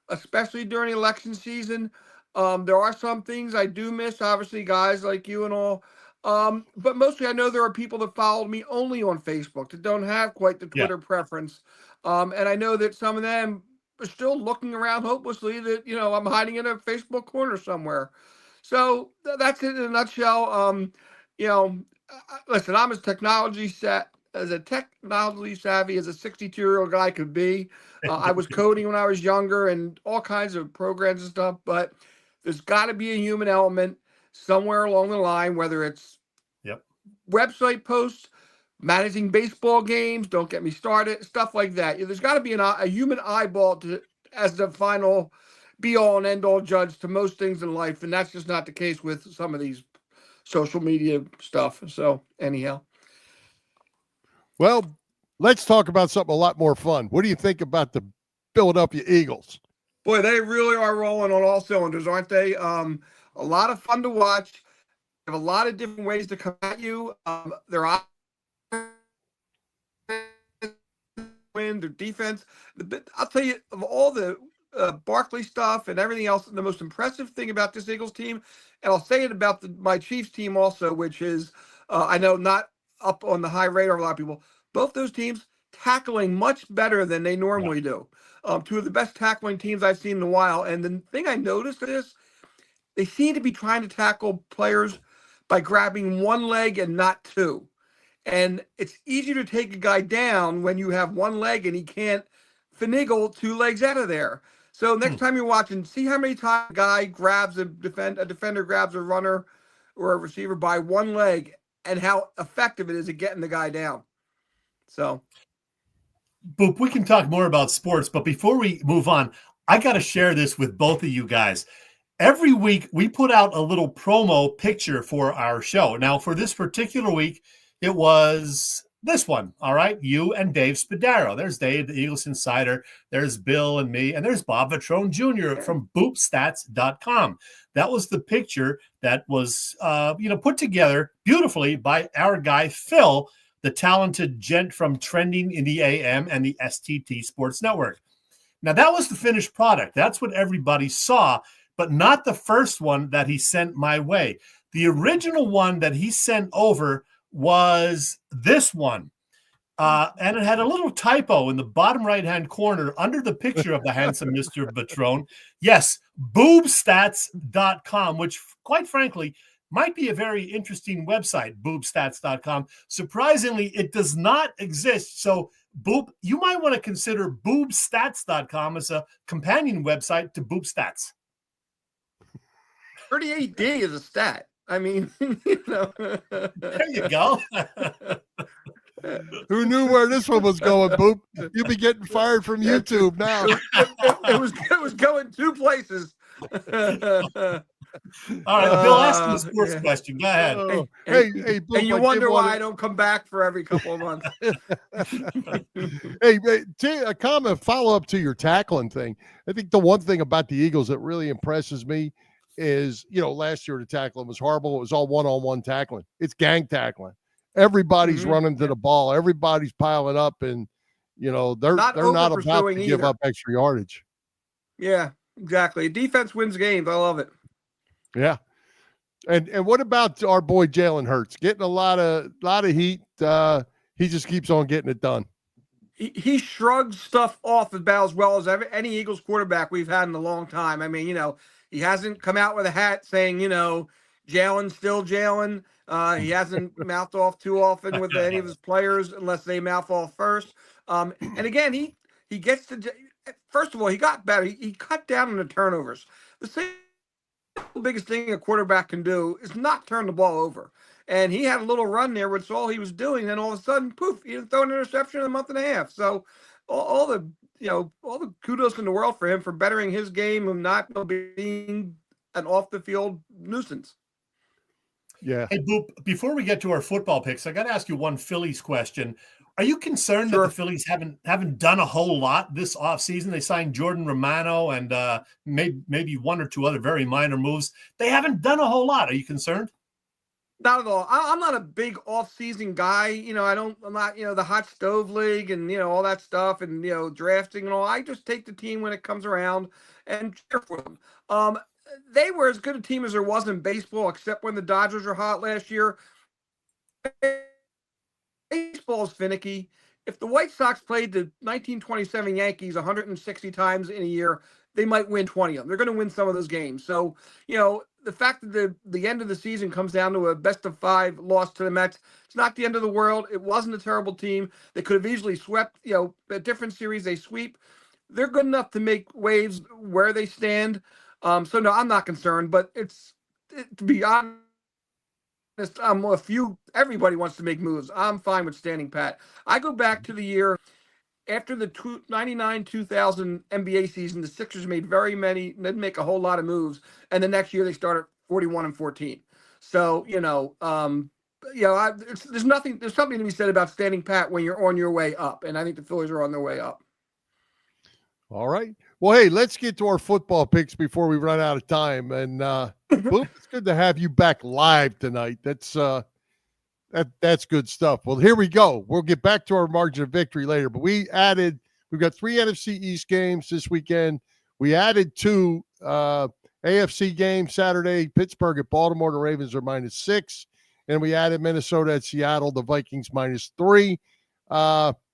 especially during election season. There are some things I do miss, obviously, guys like you and all. But mostly I know there are people that followed me only on Facebook that don't have quite the Twitter preference. And I know that some of them are still looking around hopelessly that, I'm hiding in a Facebook corner somewhere. So that's it in a nutshell. Listen, I'm as technology savvy as a 62-year-old guy could be. I was coding when I was younger and all kinds of programs and stuff, but there's got to be a human element somewhere along the line, whether it's website posts, managing baseball games, don't get me started, stuff like that. There's got to be a human eyeball as the final be-all and end-all judge to most things in life, and that's just not the case with some of these social media stuff. So anyhow. Well, let's talk about something a lot more fun. What do you think about the Philadelphia Eagles? Boy, they really are rolling on all cylinders, aren't they? A lot of fun to watch. They have a lot of different ways to come at you. Their win, their defense. I'll tell you, of all the Barkley stuff and everything else, the most impressive thing about this Eagles team, and I'll say it about my Chiefs team also, which is, I know not up on the high radar of a lot of people, both those teams tackling much better than they normally do. Two of the best tackling teams I've seen in a while. And the thing I noticed is they seem to be trying to tackle players by grabbing one leg and not two. And it's easier to take a guy down when you have one leg and he can't finagle two legs out of there. So next time you're watching, see how many times a guy grabs a defender grabs a runner or a receiver by one leg and how effective it is at getting the guy down. So, Boop, we can talk more about sports, but before we move on, I got to share this with both of you guys. Every week, we put out a little promo picture for our show. Now, for this particular week, it was this one, all right? You and Dave Spadaro. There's Dave, the Eagles Insider. There's Bill and me, and there's Bob VETRONE Jr. from boopstats.com. That was the picture that was, put together beautifully by our guy, Phil, the talented gent from Trending in the AM and the STT Sports Network. Now, that was the finished product. That's what everybody saw, but not the first one that he sent my way. The original one that he sent over was this one. And it had a little typo in the bottom right-hand corner under the picture of the handsome Mr. VETRONE. Yes, boobstats.com, which, quite frankly, might be a very interesting website, boobstats.com. Surprisingly, it does not exist. So, Boop, you might want to consider boobstats.com as a companion website to Boopstats. 38D is a stat. I mean, There you go. Who knew where this one was going, Boop? You'll be getting fired from YouTube now. it was going two places. All right, Bill, ask him the sports question. Go ahead. Hey, Boop, and you wonder why I don't come back for every couple of months. Hey, a comment, follow up to your tackling thing. I think the one thing about the Eagles that really impresses me is, last year the tackling was horrible. It was all one-on-one tackling. It's gang tackling. Everybody's running to the ball. Everybody's piling up, and they're not about to give up extra yardage. Yeah, exactly. Defense wins games. I love it. Yeah. And what about our boy Jalen Hurts? Getting a lot of heat. He just keeps on getting it done. He shrugs stuff off about as well as any Eagles quarterback we've had in a long time. I mean, he hasn't come out with a hat saying, Jalen's still Jalen. He hasn't mouthed off too often with any of his players unless they mouth off first. And again, he gets to – first of all, he got better. He cut down on the turnovers. The biggest thing a quarterback can do is not turn the ball over. And he had a little run there, which is all he was doing. Then all of a sudden, poof, he threw an interception in a month and a half. So all the kudos in the world for him for bettering his game and not being an off the field nuisance. Yeah. Hey, Boop, before we get to our football picks, I got to ask you one Phillies question. Are you concerned that the Phillies haven't done a whole lot this offseason? They signed Jordan Romano and maybe one or two other very minor moves. They haven't done a whole lot. Are you concerned? Not at all. I'm not a big off-season guy. I'm not, the hot stove league and, all that stuff and, drafting and all. I just take the team when it comes around and cheer for them. They were as good a team as there was in baseball, except when the Dodgers were hot last year. Baseball is finicky. If the White Sox played the 1927 Yankees 160 times in a year, they might win 20 of them. They're going to win some of those games. So, the fact that the end of the season comes down to a best-of-5 loss to the Mets, it's not the end of the world. It wasn't a terrible team. They could have easily swept, a different series they sweep. They're good enough to make waves where they stand. So, no, I'm not concerned. But to be honest, everybody wants to make moves. I'm fine with standing pat. I go back to the year after the 99-2000 NBA season, the Sixers made didn't make a whole lot of moves, and the next year they started 41-14. So, there's something to be said about standing pat when you're on your way up, and I think the Phillies are on their way up. All right. Well, hey, let's get to our football picks before we run out of time. And Boop, it's good to have you back live tonight. That's good stuff. Well, here we go. We'll get back to our margin of victory later, but we've got 3 NFC East games this weekend. We added 2 AFC games Saturday, Pittsburgh at Baltimore. The Ravens are -6. And we added Minnesota at Seattle, the Vikings -3.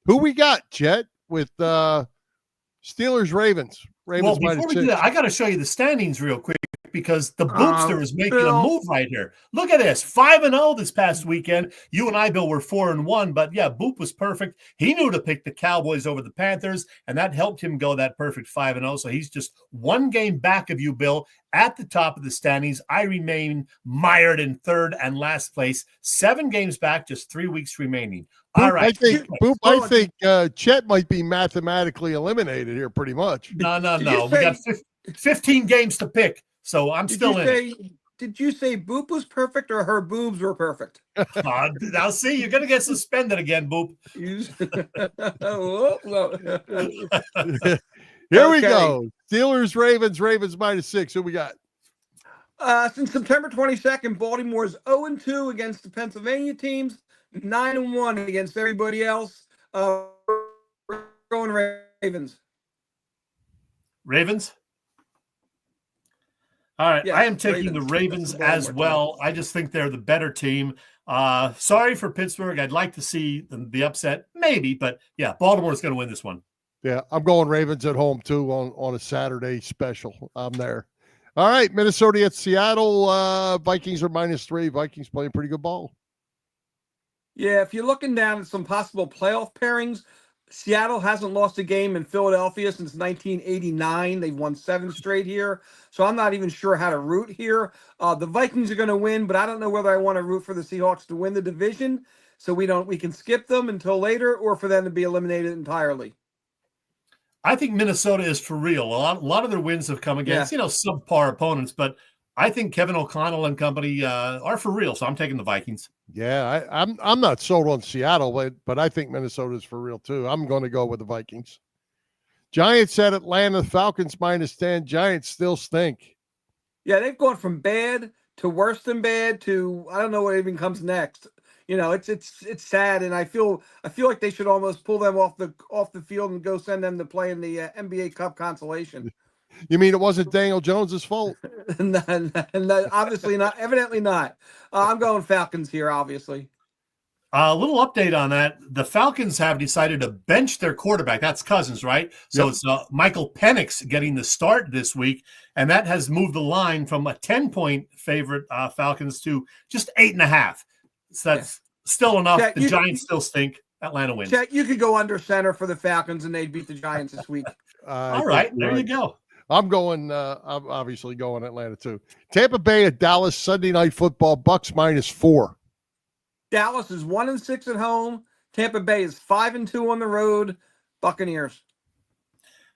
Who we got, Chet, with Steelers, Ravens. Well, before we do that, I got to show you the standings real quick because the Boopster is making a move right here. Look at this, 5-0 this past weekend. You and I, Bill, were 4-1, but yeah, Boop was perfect. He knew to pick the Cowboys over the Panthers, and that helped him go that perfect 5-0. So he's just one game back of you, Bill, at the top of the standings. I remain mired in third and last place, 7 games back, just 3 weeks remaining. All right. I think Chet might be mathematically eliminated here pretty much. No. We got 15 games to pick, so I'm still in. Did you say Boop was perfect or her boobs were perfect? Now, see, you're going to get suspended again, Boop. Here we go. Steelers, Ravens -6. Who we got? Since September 22nd, Baltimore is 0-2 against the Pennsylvania teams, 9-1 against everybody else. We're going Ravens. Ravens? All right. Yes, I am taking the Ravens as well. I just think they're the better team. Sorry for Pittsburgh. I'd like to see the upset, maybe, but yeah, Baltimore's going to win this one. Yeah, I'm going Ravens at home too on a Saturday special. I'm there. All right, Minnesota at Seattle. Vikings are -3. Vikings playing pretty good ball. Yeah, if you're looking down at some possible playoff pairings, Seattle hasn't lost a game in Philadelphia since 1989. They've won 7 straight here. So I'm not even sure how to root here. The Vikings are going to win, but I don't know whether I want to root for the Seahawks to win the division. So we can skip them until later or for them to be eliminated entirely. I think Minnesota is for real. A lot of their wins have come against, subpar opponents, but I think Kevin O'Connell and company are for real, so I'm taking the Vikings. Yeah, I'm not sold on Seattle, but I think Minnesota's for real too. I'm going to go with the Vikings. Giants at Atlanta, Falcons -10. Giants still stink. Yeah, they've gone from bad to worse than bad to I don't know what even comes next. It's sad, and I feel like they should almost pull them off the field and go send them to play in the NBA Cup consolation. You mean it wasn't Daniel Jones's fault? No, obviously not. Evidently not. I'm going Falcons here, obviously. A little update on that. The Falcons have decided to bench their quarterback. That's Cousins, right? So Yep. It's Michael Penix getting the start this week, and that has moved the line from a 10-point favorite Falcons to just 8.5. So that's still enough. Chet, the Giants still stink. Atlanta wins. Chet, you could go under center for the Falcons, and they'd beat the Giants this week. All right, there you go. I'm obviously going Atlanta too. Tampa Bay at Dallas, Sunday Night Football, Bucks -4. Dallas is 1-6 at home. Tampa Bay is 5-2 on the road. Buccaneers.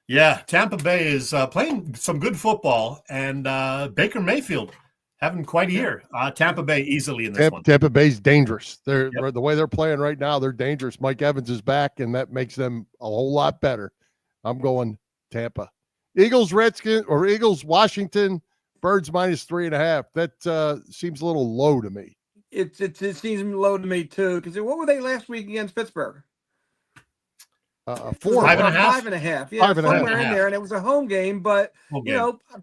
Yeah, Tampa Bay is playing some good football, and Baker Mayfield having quite a year. Tampa Bay easily in this one. Tampa Bay's dangerous. The way they're playing right now, they're dangerous. Mike Evans is back, and that makes them a whole lot better. I'm going Tampa. Eagles, Washington, Birds -3.5. That seems a little low to me. It seems low to me too. Because what were they last week against Pittsburgh? 4. 5.5. 5.5. Yeah, 5.5. somewhere in there, and it was a home game. But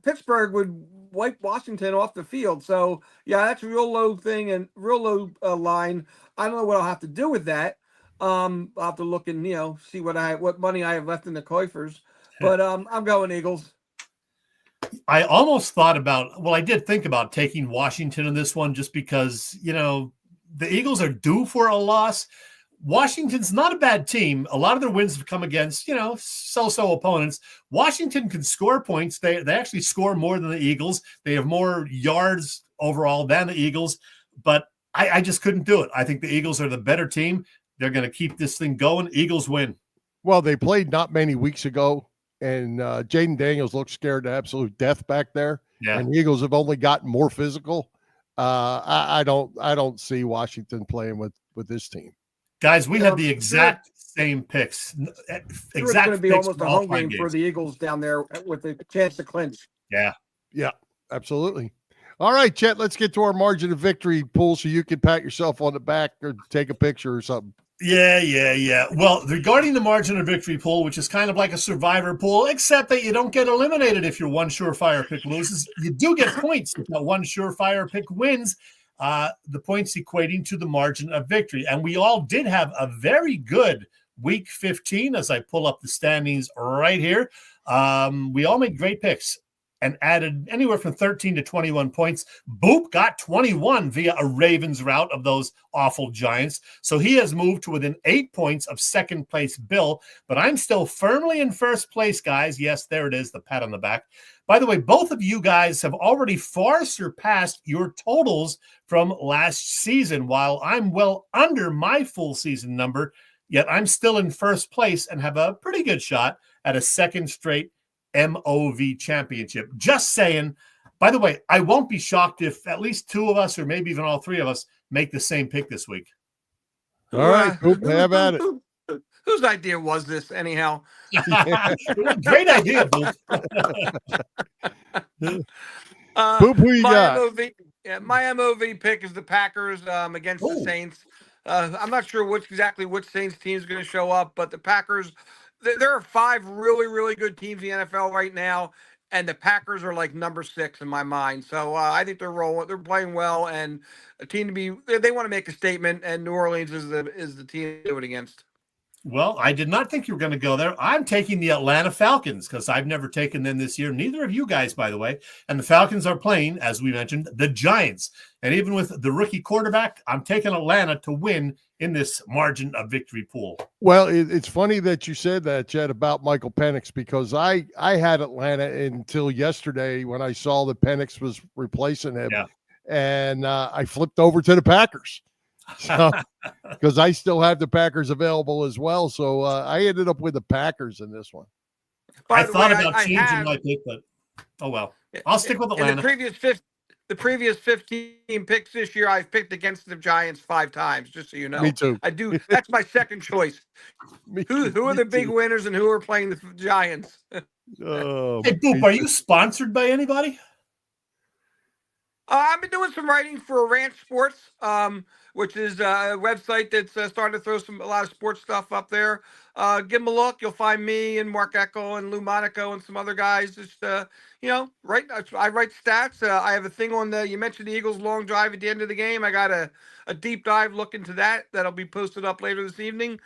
Pittsburgh would wipe Washington off the field. So yeah, that's a real low thing and real low line. I don't know what I'll have to do with that. I'll have to look and see what money I have left in the coffers. But I'm going Eagles. I almost I did think about taking Washington in this one just because, the Eagles are due for a loss. Washington's not a bad team. A lot of their wins have come against, so-so opponents. Washington can score points. They actually score more than the Eagles. They have more yards overall than the Eagles, but I just couldn't do it. I think the Eagles are the better team. They're going to keep this thing going. Eagles win. Well, they played not many weeks ago, and Jaden Daniels looked scared to absolute death back there. Yeah. And the Eagles have only gotten more physical. I don't see Washington playing with this team. Guys, we have the exact same picks. It's going to be almost a home game for the Eagles down there with a chance to clinch. Yeah. Yeah, absolutely. All right, Chet, let's get to our margin of victory pool so you can pat yourself on the back or take a picture or something. Yeah. Well, regarding the margin of victory pool, which is kind of like a survivor pool, except that you don't get eliminated if your one surefire pick loses. You do get points if that one surefire pick wins, the points equating to the margin of victory. And we all did have a very good week 15 as I pull up the standings right here. We all made great picks and added anywhere from 13 to 21 points. Boop got 21 via a Ravens route of those awful Giants. So he has moved to within 8 points of second place Bill, but I'm still firmly in first place, guys. Yes, there it is, the pat on the back. By the way, both of you guys have already far surpassed your totals from last season, while I'm well under my full season number, yet I'm still in first place and have a pretty good shot at a second straight MOV championship. Just saying. By the way, I won't be shocked if at least two of us or maybe even all three of us make the same pick this week. All right, have at it. Whose idea was this anyhow? Great idea, Boop. Boop, who you got? My MOV pick is the Packers against the Saints. I'm not sure which Saints team is going to show up, but the Packers, there are 5 really, really good teams in the NFL right now, and the Packers are like number 6 in my mind. So I think they're rolling. They're playing well, and a team to be. They want to make a statement, and New Orleans is the team to do it against. Well, I did not think you were going to go there. I'm taking the Atlanta Falcons because I've never taken them this year. Neither of you guys, by the way. And the Falcons are playing, as we mentioned, the Giants. And even with the rookie quarterback, I'm taking Atlanta to win in this margin of victory pool. Well, it's funny that you said that, Chet, about Michael Penix, because I had Atlanta until yesterday when I saw that Penix was replacing him. Yeah. And I flipped over to the Packers. So, because I still have the Packers available as well. So I ended up with the Packers in this one. I thought about changing my pick, but oh well. I'll stick with Atlanta. the previous 15 picks this year, I've picked against the Giants 5 times, just so you know. Me too. I do. That's my second choice. Who are the big winners and who are playing the Giants? Oh, Hey, Boop, are you sponsored by anybody? I've been doing some writing for Ranch Sports, which is a website that's starting to throw a lot of sports stuff up there. Give them a look. You'll find me and Mark Echo and Lou Monaco and some other guys. Just, I write stats. I have a thing on you mentioned the Eagles' long drive at the end of the game. I got a deep dive look into that. That'll be posted up later this evening.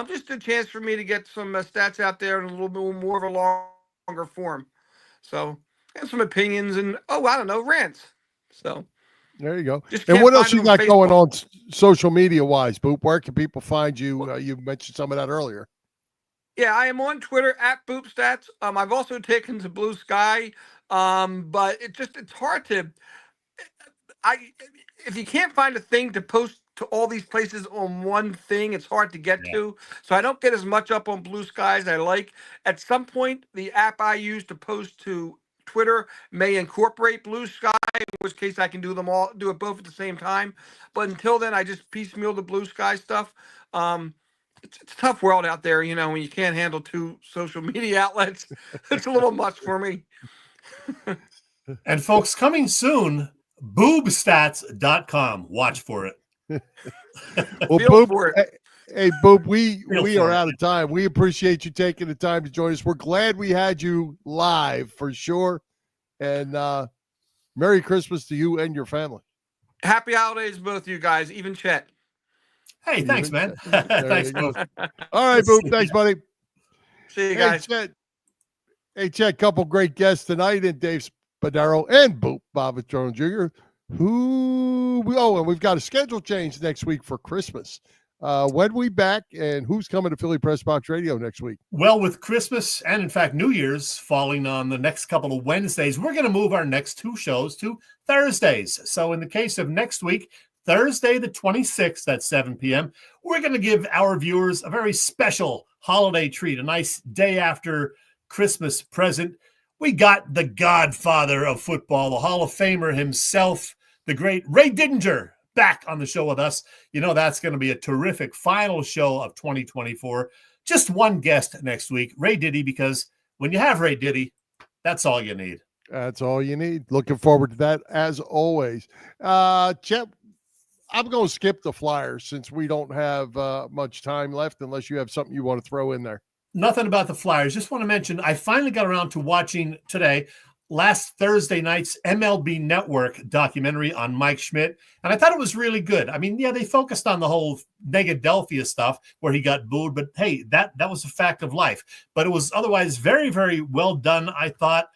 Just a chance for me to get some stats out there in a little bit more of a longer form. So, and some opinions and, rants. So there you go. And what else you got going on social media wise, Boop? Where can people find you? You mentioned some of that earlier. Yeah, I am on Twitter at BoopStats. I've also taken to Blue Sky, but it's hard to. If you can't find a thing to post to all these places on one thing, it's hard to get to. So I don't get as much up on Blue Sky as I like. At some point, the app I use to post to Twitter may incorporate Blue Sky, in which case I can do it both at the same time. But until then, I just piecemeal the Blue Sky stuff. It's a tough world out there, when you can't handle 2 social media outlets. It's a little much for me. And folks, coming soon, boobstats.com. Watch for it. Well, Boop, hey, Boop, we are out of time. We appreciate you taking the time to join us. We're glad we had you live for sure. And Merry Christmas to you and your family. Happy holidays, both of you guys, even Chet. Hey, thanks, man. Thanks, Boop. All right, Boop. Thanks, buddy. See you guys. Chet, couple great guests tonight, and Dave Spadaro and Boop, Bob VETRONE Jr., and we've got a schedule change next week for Christmas. When we back, and who's coming to Philly Pressbox Radio next week? Well, with Christmas and, in fact, New Year's falling on the next couple of Wednesdays, we're going to move our next 2 shows to Thursdays. So in the case of next week, Thursday the 26th at 7 p.m., we're going to give our viewers a very special holiday treat, a nice day after Christmas present. We got the godfather of football, the Hall of Famer himself, the great Ray Didinger, back on the show with us. That's going to be a terrific final show of 2024. Just one guest next week, Ray Diddy, because when you have Ray Diddy, that's all you need. That's all you need. Looking forward to that as always. Chet, I'm going to skip the Flyers since we don't have much time left, unless you have something you want to throw in there. Nothing about the Flyers. Just want to mention, I finally got around to watching today last Thursday night's MLB Network documentary on Mike Schmidt, and I thought it was really good. I mean, they focused on the whole Negadelphia stuff where he got booed, but hey, that was a fact of life. But it was otherwise very, very well done, I thought.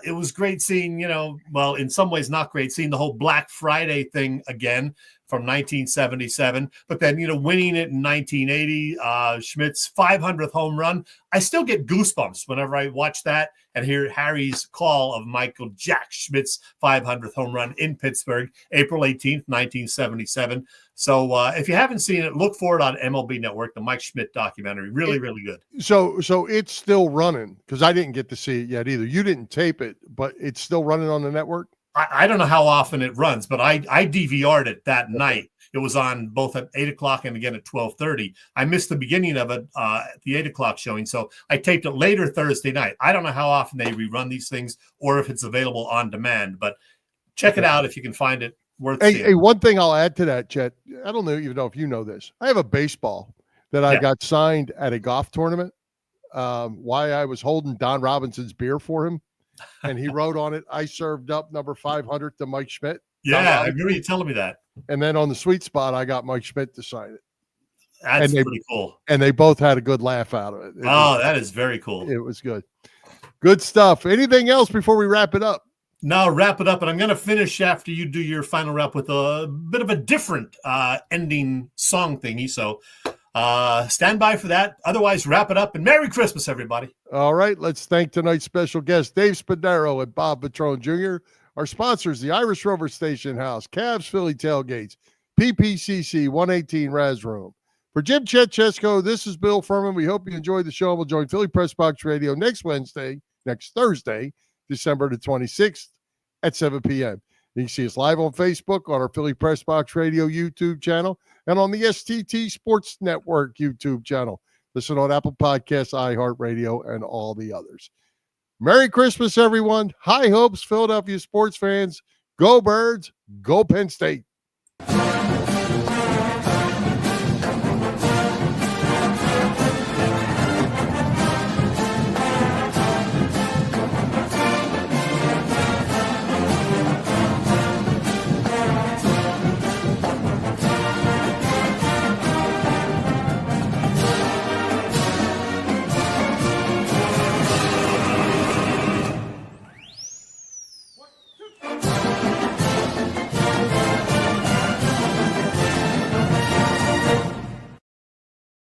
It was great seeing, in some ways not great, seeing the whole Black Friday thing again from 1977, but then, winning it in 1980, Schmidt's 500th home run. I still get goosebumps whenever I watch that and hear Harry's call of Michael Jack Schmidt's 500th home run in Pittsburgh, April 18th, 1977. So if you haven't seen it, look for it on MLB Network, the Mike Schmidt documentary. Really, really good. So it's still running, because I didn't get to see it yet either. You didn't tape it, but it's still running on the network? I don't know how often it runs, but I DVR'd it that night. It was on both at 8 o'clock and again at 12:30. I missed the beginning of it at the 8 o'clock showing, so I taped it later Thursday night. I don't know how often they rerun these things or if it's available on demand, but check it out if you can find it. Worth seeing. Hey, one thing I'll add to that, Chet, I don't even know if you know this. I have a baseball that I got signed at a golf tournament. Why I was holding Don Robinson's beer for him. And he wrote on it, I served up number 500 to Mike Schmidt. Yeah, I remember you telling me that. And then on the sweet spot, I got Mike Schmidt to sign it. That's pretty cool. And they both had a good laugh out of it. That is very cool. It was good. Good stuff. Anything else before we wrap it up? No, wrap it up. And I'm going to finish after you do your final wrap with a bit of a different ending song thingy. So stand by for that. Otherwise, wrap it up. And Merry Christmas, everybody. All right. Let's thank tonight's special guests, Dave Spadaro and Bob VETRONE Jr., our sponsors, the Irish Rover Station House, Cavs Philly Tailgates, PPCC 118 Raz Room. For Jim Chet Chesko, this is Bill Furman. We hope you enjoyed the show. We'll join Philly Pressbox Radio next Thursday, December the 26th at 7 p.m. You can see us live on Facebook, on our Philly Pressbox Radio YouTube channel, and on the STT Sports Network YouTube channel. Listen on Apple Podcasts, iHeartRadio, and all the others. Merry Christmas, everyone. High hopes, Philadelphia sports fans. Go Birds, go Penn State.